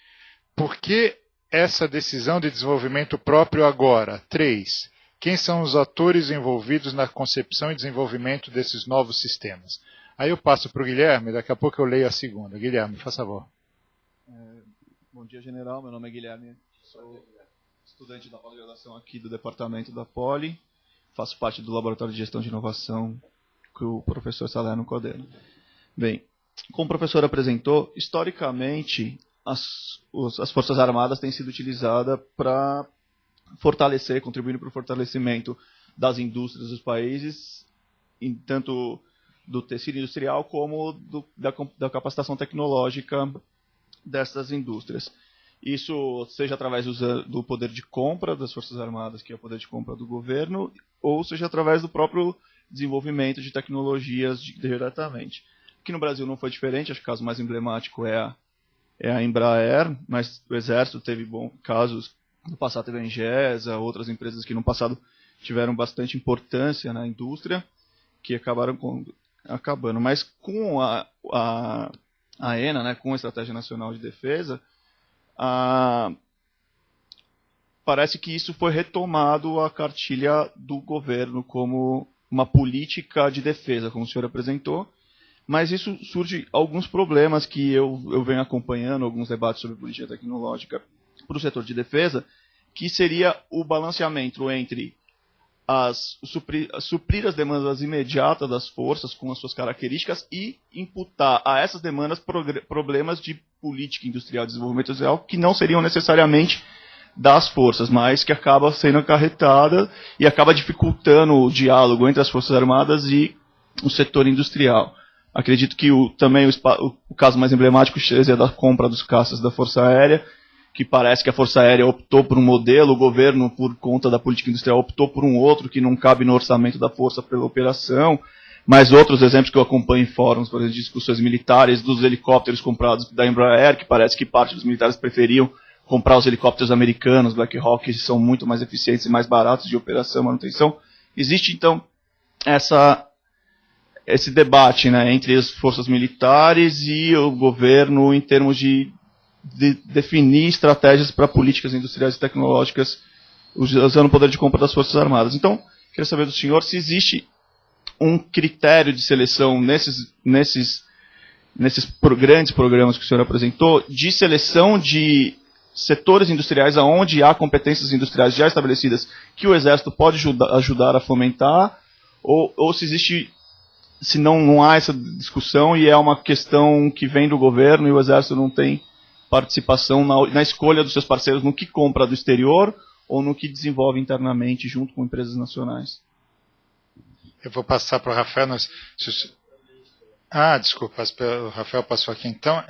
Por que essa decisão de desenvolvimento próprio agora? 3. Quem são os atores envolvidos na concepção e desenvolvimento desses novos sistemas? Aí eu passo para o Guilherme, daqui a pouco eu leio a segunda. Guilherme, faça favor. Bom dia, general. Meu nome é Guilherme, sou estudante da pós-graduação aqui do departamento da Poli, faço parte do Laboratório de Gestão de Inovação que o professor Salerno coordena. Bem, como o professor apresentou, historicamente as Forças Armadas têm sido utilizadas para contribuindo para o fortalecimento das indústrias dos países, tanto do tecido industrial como da capacitação tecnológica dessas indústrias. Isso seja através do poder de compra das Forças Armadas, que é o poder de compra do governo, ou seja através do próprio desenvolvimento de tecnologias diretamente. Aqui no Brasil não foi diferente, acho que o caso mais emblemático é a Embraer, mas o Exército teve casos, no passado teve a Engesa, outras empresas que no passado tiveram bastante importância na indústria, que acabaram acabando. Mas com a ENA, né, com a Estratégia Nacional de Defesa, parece que isso foi retomado à cartilha do governo como uma política de defesa, como o senhor apresentou, mas isso surge alguns problemas que eu venho acompanhando, alguns debates sobre política tecnológica para o setor de defesa, que seria o balanceamento entre suprir as demandas imediatas das forças com as suas características e imputar a essas demandas problemas de política industrial e desenvolvimento industrial que não seriam necessariamente das forças, mas que acaba sendo acarretada e acaba dificultando o diálogo entre as Forças Armadas e o setor industrial. Acredito que também o caso mais emblemático seja da compra dos caças da Força Aérea, que parece que a Força Aérea optou por um modelo, o governo, por conta da política industrial, optou por um outro que não cabe no orçamento da Força pela operação, mas outros exemplos que eu acompanho em fóruns, por exemplo, de discussões militares, dos helicópteros comprados da Embraer, que parece que parte dos militares preferiam comprar os helicópteros americanos, Black Hawk, que são muito mais eficientes e mais baratos de operação e manutenção. Existe, então, esse debate, né, entre as forças militares e o governo em termos de definir estratégias para políticas industriais e tecnológicas usando o poder de compra das Forças Armadas. Então, queria saber do senhor se existe um critério de seleção nesses grandes programas que o senhor apresentou, de seleção de setores industriais onde há competências industriais já estabelecidas que o Exército pode ajudar a fomentar, ou se não há essa discussão e é uma questão que vem do governo e o Exército não tem participação na escolha dos seus parceiros no que compra do exterior ou no que desenvolve internamente junto com empresas nacionais. Eu vou passar para o Rafael. Desculpa, o Rafael passou aqui então.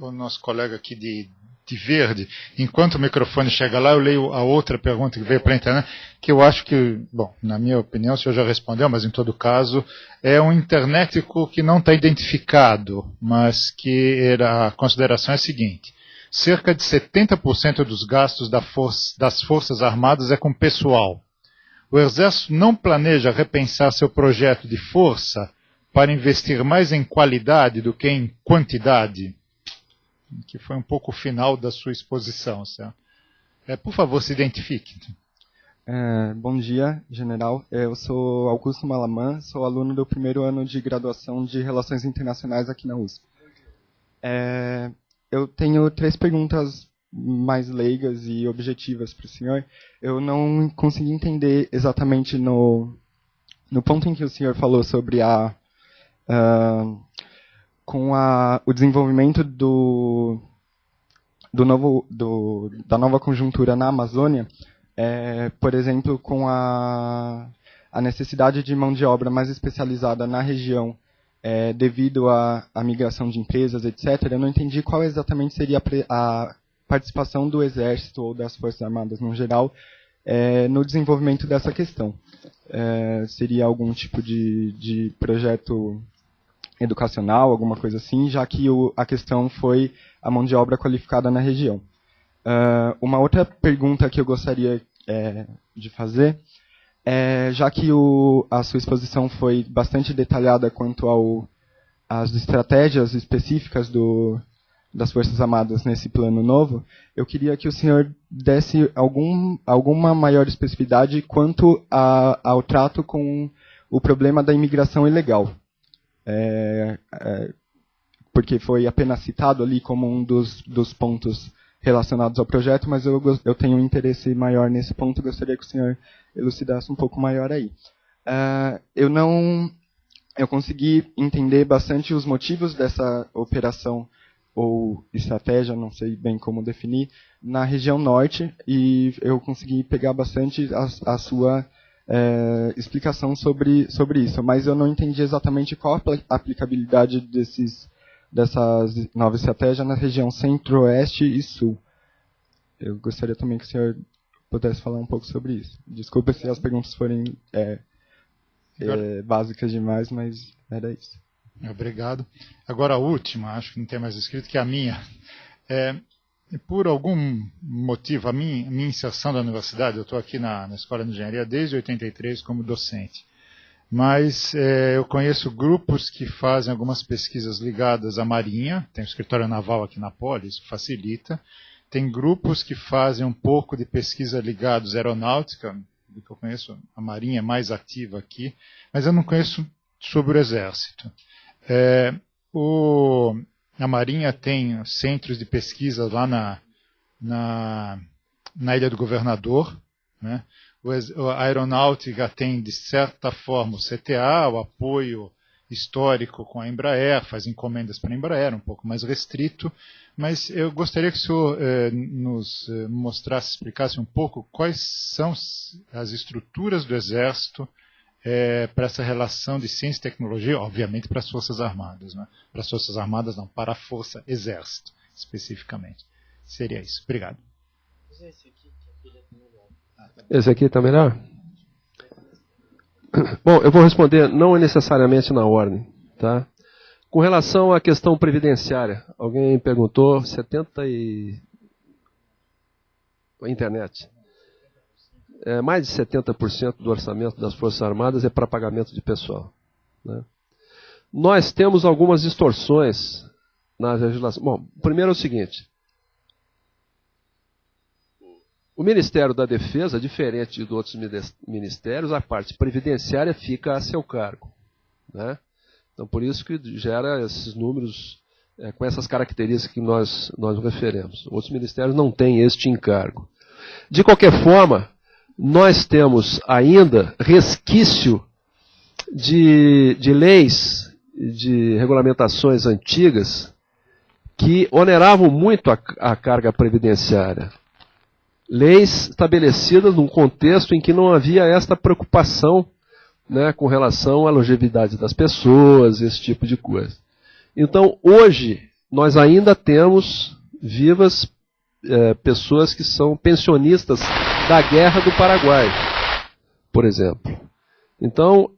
O nosso colega aqui de de verde. Enquanto o microfone chega lá, eu leio a outra pergunta que veio para a internet, que eu acho que, bom, na minha opinião, o senhor já respondeu, mas em todo caso, é um internetico que não está identificado, mas que a consideração é a seguinte: cerca de 70% dos gastos das Forças Armadas é com pessoal. O Exército não planeja repensar seu projeto de força para investir mais em qualidade do que em quantidade? Que foi um pouco o final da sua exposição, senhor. Por favor, se identifique. Bom dia, general. Eu sou Augusto Malaman, sou aluno do primeiro ano de graduação de Relações Internacionais aqui na USP. Eu tenho 3 perguntas mais leigas e objetivas para o senhor. Eu não consegui entender exatamente no ponto em que o senhor falou sobre o desenvolvimento da nova conjuntura na Amazônia, por exemplo, com a necessidade de mão de obra mais especializada na região, devido à migração de empresas, etc., eu não entendi qual exatamente seria a participação do Exército ou das Forças Armadas no geral no desenvolvimento dessa questão. Seria algum tipo de projeto educacional, alguma coisa assim, já que a questão foi a mão de obra qualificada na região. Uma outra pergunta que eu gostaria de fazer já que a sua exposição foi bastante detalhada quanto às estratégias específicas das Forças Armadas nesse plano novo, eu queria que o senhor desse alguma maior especificidade quanto ao trato com o problema da imigração ilegal. Porque foi apenas citado ali como um dos pontos relacionados ao projeto, mas eu tenho um interesse maior nesse ponto, gostaria que o senhor elucidasse um pouco maior aí. Eu consegui entender bastante os motivos dessa operação ou estratégia, não sei bem como definir, na região norte, e eu consegui pegar bastante a sua explicação sobre isso, mas eu não entendi exatamente qual a aplicabilidade dessas novas estratégias na região centro-oeste e sul. Eu gostaria também que o senhor pudesse falar um pouco sobre isso. Desculpa se as perguntas forem básicas demais, mas era isso. Obrigado. Agora a última, acho que não tem mais escrito, que é a minha. Por algum motivo, a minha inserção da universidade, eu estou aqui na Escola de Engenharia desde 83 como docente, mas eu conheço grupos que fazem algumas pesquisas ligadas à Marinha, tem o escritório naval aqui na Poli, isso facilita. Tem grupos que fazem um pouco de pesquisa ligados à aeronáutica, do que eu conheço, a Marinha é mais ativa aqui, mas eu não conheço sobre o Exército. A Marinha tem centros de pesquisa lá na Ilha do Governador, né? A Aeronáutica tem, de certa forma, o CTA, o apoio histórico com a Embraer, faz encomendas para a Embraer, um pouco mais restrito, mas eu gostaria que o senhor nos mostrasse, explicasse um pouco quais são as estruturas do Exército para essa relação de ciência e tecnologia, obviamente para as Forças Armadas, né? Para as Forças Armadas não, para a Força Exército, especificamente. Seria isso. Obrigado. Esse aqui está melhor? Bom, eu vou responder não necessariamente na ordem, tá? Com relação à questão previdenciária, alguém perguntou, 70 e... a internet. Mais de 70% do orçamento das Forças Armadas é para pagamento de pessoal, né? Nós temos algumas distorções na legislação. Bom, primeiro é o seguinte. O Ministério da Defesa, diferente de outros ministérios, a parte previdenciária fica a seu cargo, né? Então, por isso que gera esses números com essas características que nós referemos. Outros ministérios não têm este encargo. De qualquer forma, nós temos ainda resquício de leis, de regulamentações antigas que oneravam muito a carga previdenciária. Leis estabelecidas num contexto em que não havia esta preocupação, né, com relação à longevidade das pessoas, esse tipo de coisa. Então, hoje, nós ainda temos vivas pessoas que são pensionistas da Guerra do Paraguai, por exemplo. Então,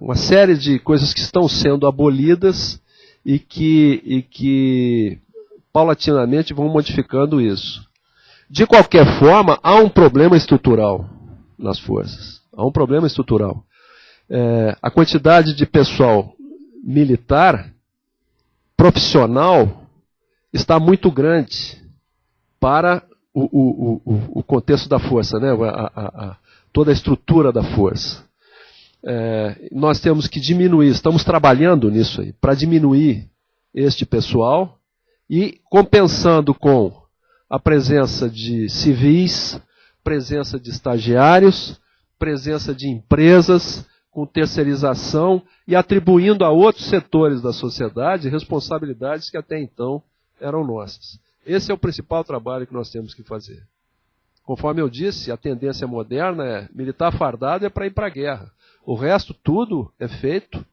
uma série de coisas que estão sendo abolidas e que paulatinamente vão modificando isso. De qualquer forma, há um problema estrutural nas forças. Há um problema estrutural. A quantidade de pessoal militar, profissional, está muito grande para o contexto da força, né? Toda a estrutura da força. Nós temos que diminuir, estamos trabalhando nisso aí, para diminuir este pessoal e compensando com a presença de civis, presença de estagiários, presença de empresas com terceirização e atribuindo a outros setores da sociedade responsabilidades que até então eram nossas. Esse é o principal trabalho que nós temos que fazer. Conforme eu disse, a tendência moderna é militar fardado é para ir para a guerra. O resto tudo é feito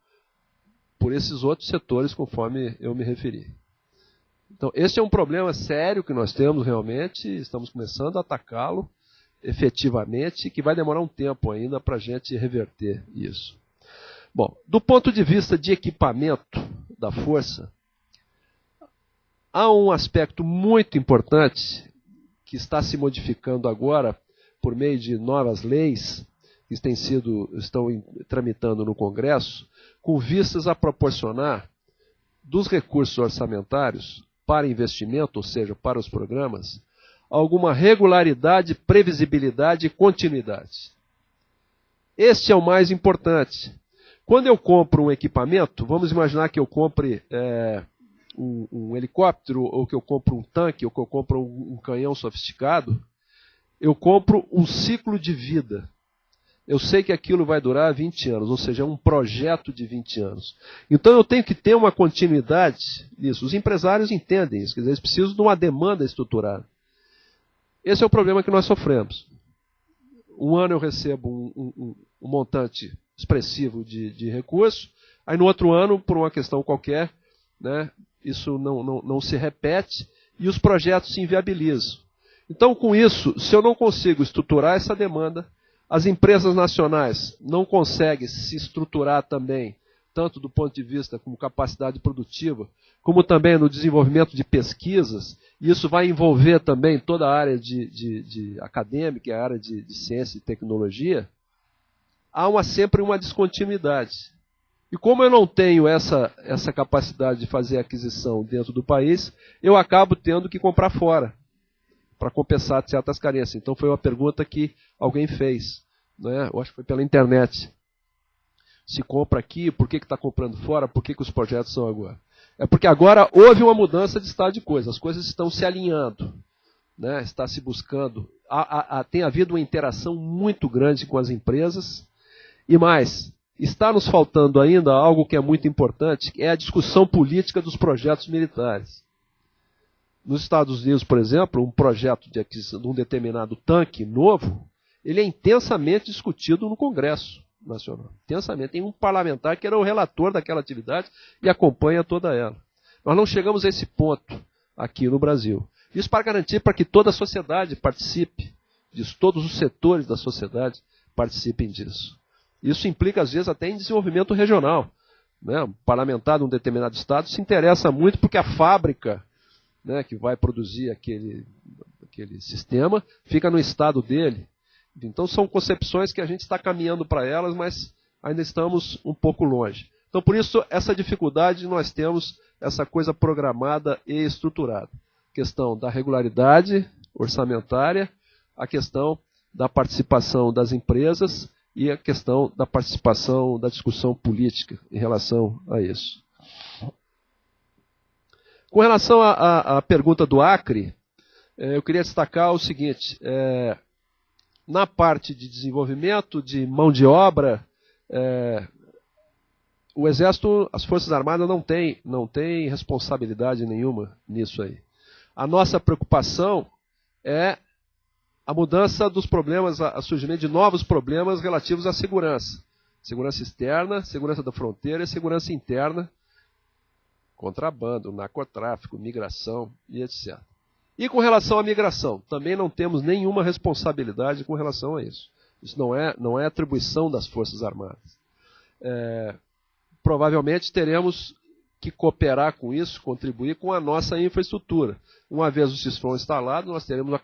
por esses outros setores, conforme eu me referi. Então, esse é um problema sério que nós temos realmente, estamos começando a atacá-lo efetivamente, que vai demorar um tempo ainda para a gente reverter isso. Bom, do ponto de vista de equipamento da força, há um aspecto muito importante que está se modificando agora por meio de novas leis que estão tramitando no Congresso, com vistas a proporcionar dos recursos orçamentários para investimento, ou seja, para os programas, alguma regularidade, previsibilidade e continuidade. Este é o mais importante. Quando eu compro um equipamento, vamos imaginar que eu compre um helicóptero, ou que eu compro um tanque, ou que eu compro um canhão sofisticado, eu compro um ciclo de vida. Eu sei que aquilo vai durar 20 anos, ou seja, é um projeto de 20 anos. Então eu tenho que ter uma continuidade nisso. Os empresários entendem isso, quer dizer, eles precisam de uma demanda estruturada. Esse é o problema que nós sofremos. Um ano eu recebo um montante expressivo de recursos, aí no outro ano, por uma questão qualquer, né, isso não se repete e os projetos se inviabilizam. Então, com isso, se eu não consigo estruturar essa demanda, as empresas nacionais não conseguem se estruturar também, tanto do ponto de vista como capacidade produtiva, como também no desenvolvimento de pesquisas, e isso vai envolver também toda a área de acadêmica, a área de ciência e tecnologia, há sempre uma descontinuidade. E como eu não tenho essa capacidade de fazer aquisição dentro do país, eu acabo tendo que comprar fora, para compensar certas carências. Então foi uma pergunta que alguém fez, né? Eu acho que foi pela internet. Se compra aqui, por que está comprando fora? Por que os projetos são agora? É porque agora houve uma mudança de estado de coisas. As coisas estão se alinhando, né? Está se buscando. Tem havido uma interação muito grande com as empresas. E mais, está nos faltando ainda algo que é muito importante, que é a discussão política dos projetos militares. Nos Estados Unidos, por exemplo, um projeto de aquisição de um determinado tanque novo, ele é intensamente discutido no Congresso Nacional. Intensamente. Tem um parlamentar que era o relator daquela atividade e acompanha toda ela. Nós não chegamos a esse ponto aqui no Brasil. Isso para garantir para que toda a sociedade participe disso, todos os setores da sociedade participem disso. Isso implica, às vezes, até em desenvolvimento regional, né? Um parlamentar de um determinado estado se interessa muito porque a fábrica, né, que vai produzir aquele sistema, fica no estado dele. Então são concepções que a gente está caminhando para elas, mas ainda estamos um pouco longe. Então por isso essa dificuldade nós temos essa coisa programada e estruturada. A questão da regularidade orçamentária, a questão da participação das empresas e a questão da participação da discussão política em relação a isso. Com relação à pergunta do Acre, eu queria destacar o seguinte: na parte de desenvolvimento, de mão de obra, o Exército, as Forças Armadas não têm responsabilidade nenhuma nisso aí. A nossa preocupação é a mudança dos problemas, o surgimento de novos problemas relativos à segurança. Segurança externa, segurança da fronteira e segurança interna, contrabando, narcotráfico, migração e etc. E com relação à migração, também não temos nenhuma responsabilidade com relação a isso. Isso não é atribuição das Forças Armadas. Provavelmente teremos que cooperar com isso, contribuir com a nossa infraestrutura. Uma vez o CISFRON instalado, nós teremos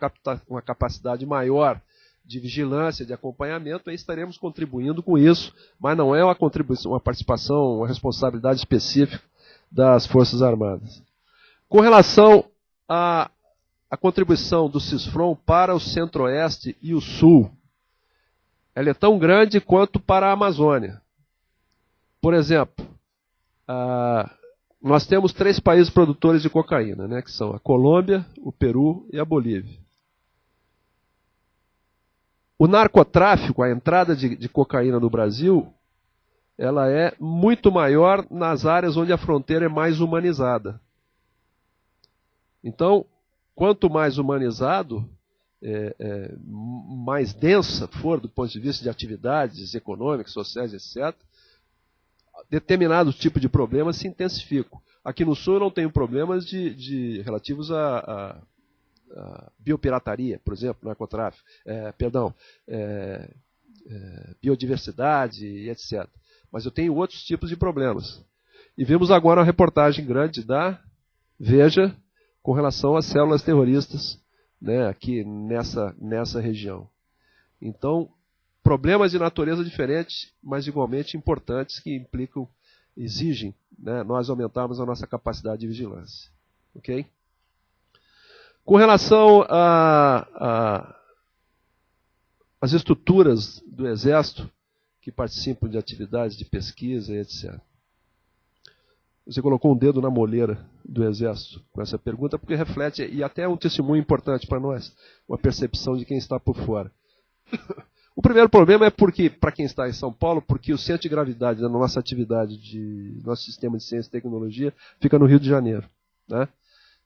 uma capacidade maior de vigilância, de acompanhamento, e estaremos contribuindo com isso, mas não é uma contribuição, uma participação, uma responsabilidade específica das Forças Armadas. Com relação à contribuição do CISFRON para o Centro-Oeste e o Sul, ela é tão grande quanto para a Amazônia. Por exemplo, nós temos 3 países produtores de cocaína, né, que são a Colômbia, o Peru e a Bolívia. O narcotráfico, a entrada de cocaína no Brasil, ela é muito maior nas áreas onde a fronteira é mais humanizada. Então, quanto mais humanizado, mais densa for do ponto de vista de atividades econômicas, sociais, etc., determinados tipos de problemas se intensificam. Aqui no Sul eu não tenho problemas relativos a biopirataria, por exemplo, narcotráfico, biodiversidade, etc. Mas eu tenho outros tipos de problemas. E vimos agora uma reportagem grande da Veja com relação às células terroristas, né, aqui nessa região. Então, problemas de natureza diferente, mas igualmente importantes, que exigem, né, nós aumentarmos a nossa capacidade de vigilância. Ok? Com relação às estruturas do Exército que participam de atividades de pesquisa e etc. Você colocou um dedo na moleira do Exército com essa pergunta, porque reflete, e até é um testemunho importante para nós, uma percepção de quem está por fora. O primeiro problema é porque, para quem está em São Paulo, porque o centro de gravidade da nossa atividade, nosso sistema de ciência e tecnologia, fica no Rio de Janeiro, né?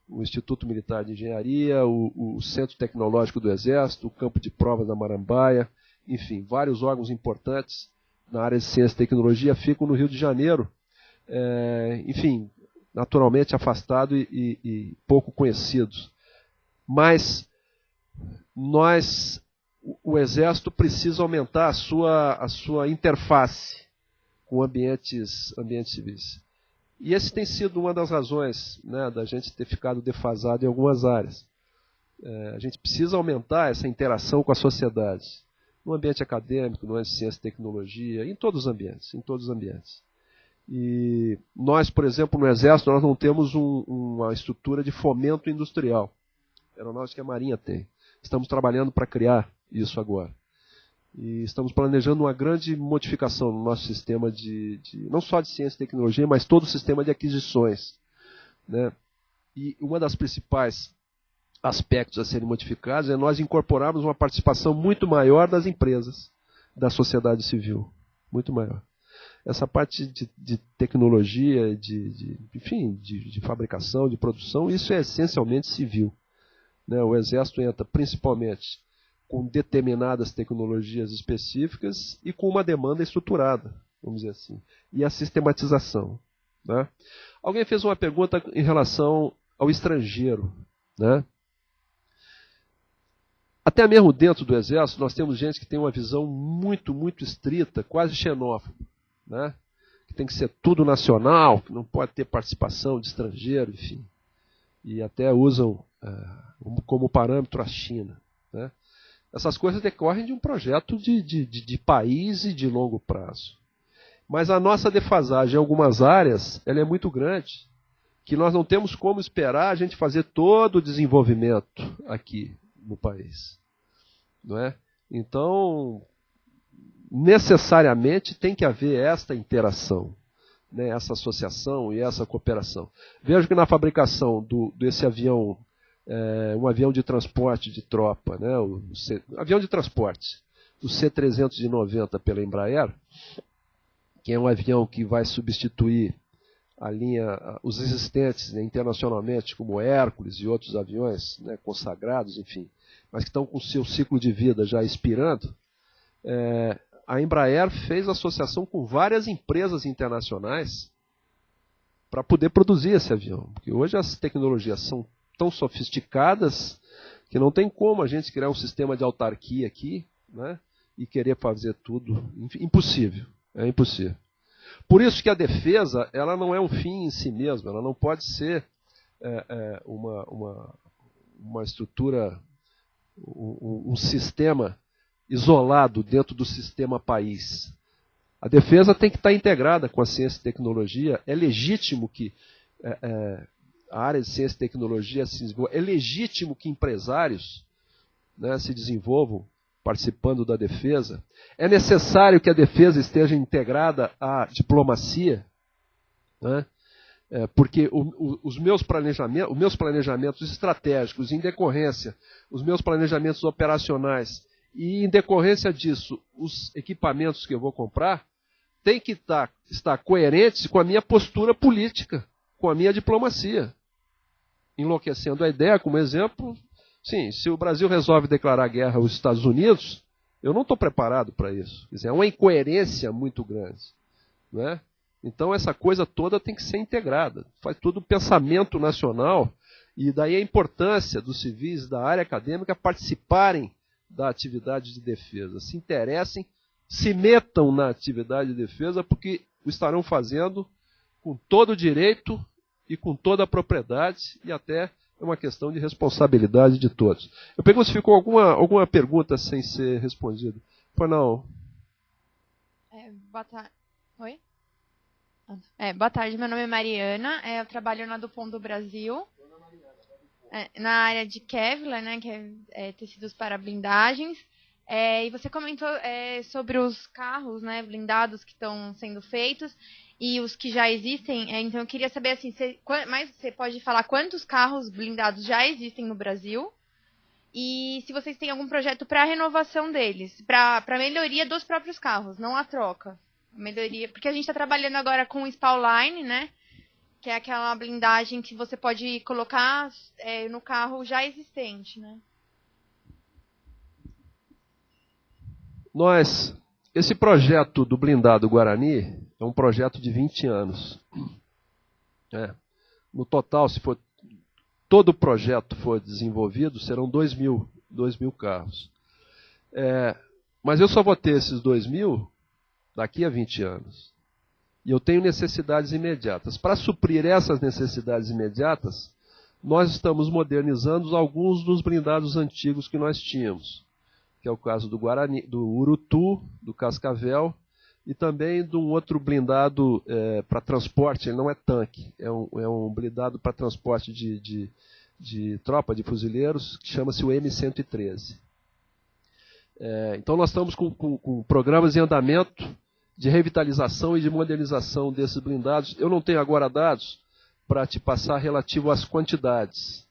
O Instituto Militar de Engenharia, o Centro Tecnológico do Exército, o Campo de Provas da Marambaia, enfim, vários órgãos importantes na área de ciência e tecnologia ficam no Rio de Janeiro, enfim, naturalmente afastados e pouco conhecidos. Mas o Exército precisa aumentar a sua interface com ambientes civis. E esse tem sido uma das razões, né, da gente ter ficado defasado em algumas áreas. A gente precisa aumentar essa interação com a sociedade, no ambiente acadêmico, no ambiente de ciência e tecnologia, em todos os ambientes. E nós, por exemplo, no Exército, nós não temos uma estrutura de fomento industrial. A Aeronáutica e a Marinha tem. Estamos trabalhando para criar isso agora. E estamos planejando uma grande modificação no nosso sistema não só de ciência e tecnologia, mas todo o sistema de aquisições, né? E uma das principais aspectos a serem modificados é nós incorporarmos uma participação muito maior das empresas, da sociedade civil, muito maior. Essa parte de tecnologia, enfim, de fabricação, de produção, isso é essencialmente civil, né? O Exército entra principalmente com determinadas tecnologias específicas e com uma demanda estruturada, vamos dizer assim, e a sistematização, né? Alguém fez uma pergunta em relação ao estrangeiro, né? Até mesmo dentro do Exército nós temos gente que tem uma visão muito, muito estrita, quase xenófoba, né? Que tem que ser tudo nacional, que não pode ter participação de estrangeiro, enfim. E até usam como parâmetro a China, né? Essas coisas decorrem de um projeto de país e de longo prazo. Mas a nossa defasagem em algumas áreas ela é muito grande, que nós não temos como esperar a gente fazer todo o desenvolvimento aqui no país, não é? Então, necessariamente tem que haver esta interação, né, essa associação e essa cooperação. Vejo que na fabricação desse avião, um avião de transporte de tropa, né, avião de transporte, o C-390 pela Embraer, que é um avião que vai substituir os existentes, né, internacionalmente, como o Hércules e outros aviões, né, consagrados, enfim, mas que estão com o seu ciclo de vida já expirando. A Embraer fez associação com várias empresas internacionais para poder produzir esse avião, porque hoje as tecnologias são tão sofisticadas que não tem como a gente criar um sistema de autarquia aqui, né, e querer fazer tudo. Impossível, é impossível. Por isso que a defesa, ela não é um fim em si mesma, ela não pode ser uma estrutura, um sistema isolado dentro do sistema país. A defesa tem que estar integrada com a ciência e tecnologia. É legítimo que a área de ciência e tecnologia se desenvolva. É legítimo que empresários, né, se desenvolvam participando da defesa. É necessário que a defesa esteja integrada à diplomacia, né, porque os meus planejamentos estratégicos, em decorrência, os meus planejamentos operacionais, e em decorrência disso, os equipamentos que eu vou comprar, têm que estar coerentes com a minha postura política, com a minha diplomacia. Enlouquecendo a ideia, como exemplo, sim, se o Brasil resolve declarar guerra aos Estados Unidos, eu não estou preparado para isso. Quer dizer, é uma incoerência muito grande, né? Então essa coisa toda tem que ser integrada. Faz todo o pensamento nacional, e daí a importância dos civis da área acadêmica participarem da atividade de defesa, se interessem, se metam na atividade de defesa, porque o estarão fazendo com todo o direito e com toda a propriedade, e até é uma questão de responsabilidade de todos. Eu pergunto se ficou alguma pergunta sem ser respondida. Pois não. Boa tarde. Oi? Boa tarde, meu nome é Mariana, eu trabalho na Dupont do Brasil, na área de Kevlar, né, que é tecidos para blindagens. E você comentou sobre os carros, né, blindados que estão sendo feitos e os que já existem. Então eu queria saber, assim, você pode falar quantos carros blindados já existem no Brasil e se vocês têm algum projeto para a renovação deles, para melhoria dos próprios carros, não a troca. Melhoria, porque a gente está trabalhando agora com o Spauline, né, que é aquela blindagem que você pode colocar no carro já existente, né? Esse projeto do blindado Guarani é um projeto de 20 anos. No total, se for todo o projeto for desenvolvido, serão 2.000 carros. Mas eu só vou ter esses 2.000 daqui a 20 anos. E eu tenho necessidades imediatas. Para suprir essas necessidades imediatas, nós estamos modernizando alguns dos blindados antigos que nós tínhamos, que é o caso do Guarani, do Urutu, do Cascavel, e também de um outro blindado para transporte. Ele não é tanque, é um blindado para transporte de tropa, de fuzileiros, que chama-se o M113. Então nós estamos com programas em andamento de revitalização e de modernização desses blindados. Eu não tenho agora dados para te passar relativo às quantidades,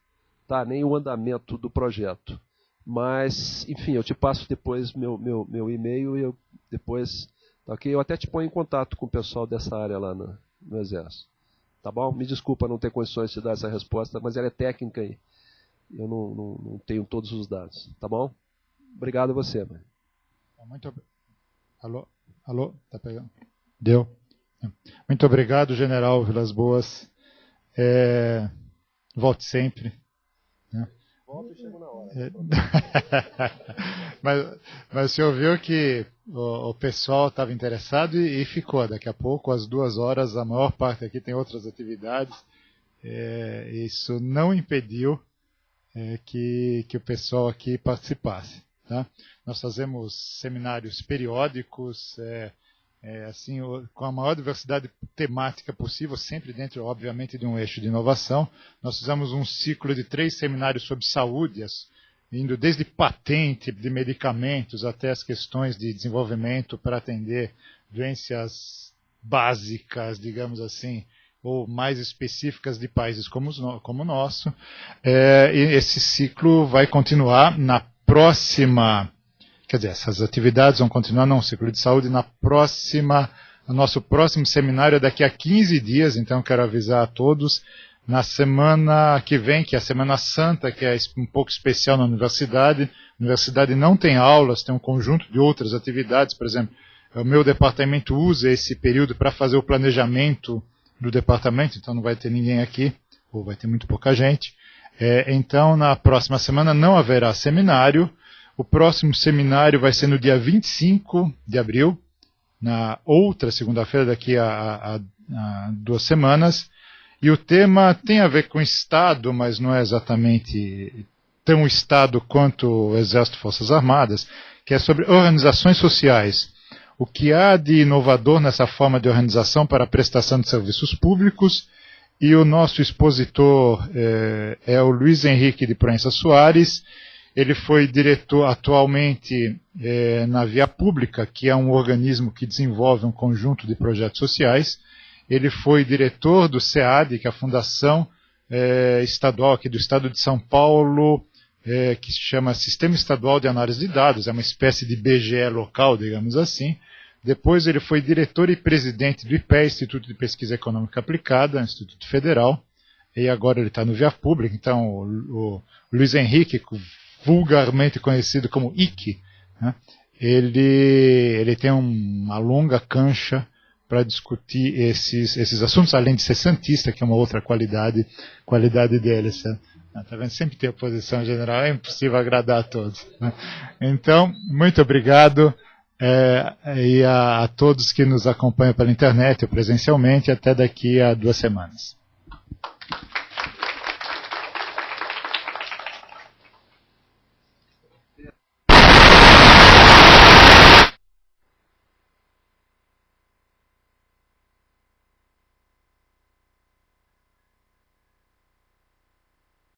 tá? Nem o andamento do projeto. Mas, enfim, eu te passo depois meu e-mail e eu depois, tá, ok? Eu até te ponho em contato com o pessoal dessa área lá no Exército. Tá bom? Me desculpa não ter condições de te dar essa resposta, mas ela é técnica aí. Eu não tenho todos os dados. Tá bom? Obrigado a você, mãe. Muito Alô? Tá pegando? Deu. Muito obrigado, General Vilas Boas. Volte sempre. Né? Volto e chego na hora. Mas o senhor viu que o pessoal estava interessado e ficou. Daqui a pouco, às 2 horas, a maior parte aqui tem outras atividades. Isso não impediu que o pessoal aqui participasse. Tá? Nós fazemos seminários periódicos, assim, com a maior diversidade temática possível, sempre dentro, obviamente, de um eixo de inovação. Nós fizemos um ciclo de 3 seminários sobre saúde, indo desde patente de medicamentos até as questões de desenvolvimento para atender doenças básicas, digamos assim, ou mais específicas de países como o nosso. E esse ciclo vai continuar na próxima, quer dizer, essas atividades vão continuar no ciclo de saúde o nosso próximo seminário é daqui a 15 dias, então quero avisar a todos, na semana que vem, que é a Semana Santa, que é um pouco especial na universidade. A universidade não tem aulas, tem um conjunto de outras atividades, por exemplo, o meu departamento usa esse período para fazer o planejamento do departamento, então não vai ter ninguém aqui, ou vai ter muito pouca gente. Então, na próxima semana não haverá seminário. O próximo seminário vai ser no dia 25 de abril, na outra segunda-feira, daqui a 2 semanas. E o tema tem a ver com Estado, mas não é exatamente tão Estado quanto o Exército e Forças Armadas, que é sobre organizações sociais. O que há de inovador nessa forma de organização para a prestação de serviços públicos. E o nosso expositor é o Luiz Henrique de Proença Soares. Ele foi diretor atualmente na Via Pública, que é um organismo que desenvolve um conjunto de projetos sociais. Ele foi diretor do SEAD, que é a Fundação Estadual aqui do Estado de São Paulo, que se chama Sistema Estadual de Análise de Dados, é uma espécie de BGE local, digamos assim. Depois ele foi diretor e presidente do IPE, Instituto de Pesquisa Econômica Aplicada, Instituto Federal, e agora ele está no Via Pública. Então o Luiz Henrique, vulgarmente conhecido como IC, né, ele tem uma longa cancha para discutir esses assuntos, além de ser santista, que é uma outra qualidade dele. Tá vendo? Sempre tem oposição general, é impossível agradar a todos, né? Então, muito obrigado. E a todos que nos acompanham pela internet ou presencialmente, até daqui a 2 semanas.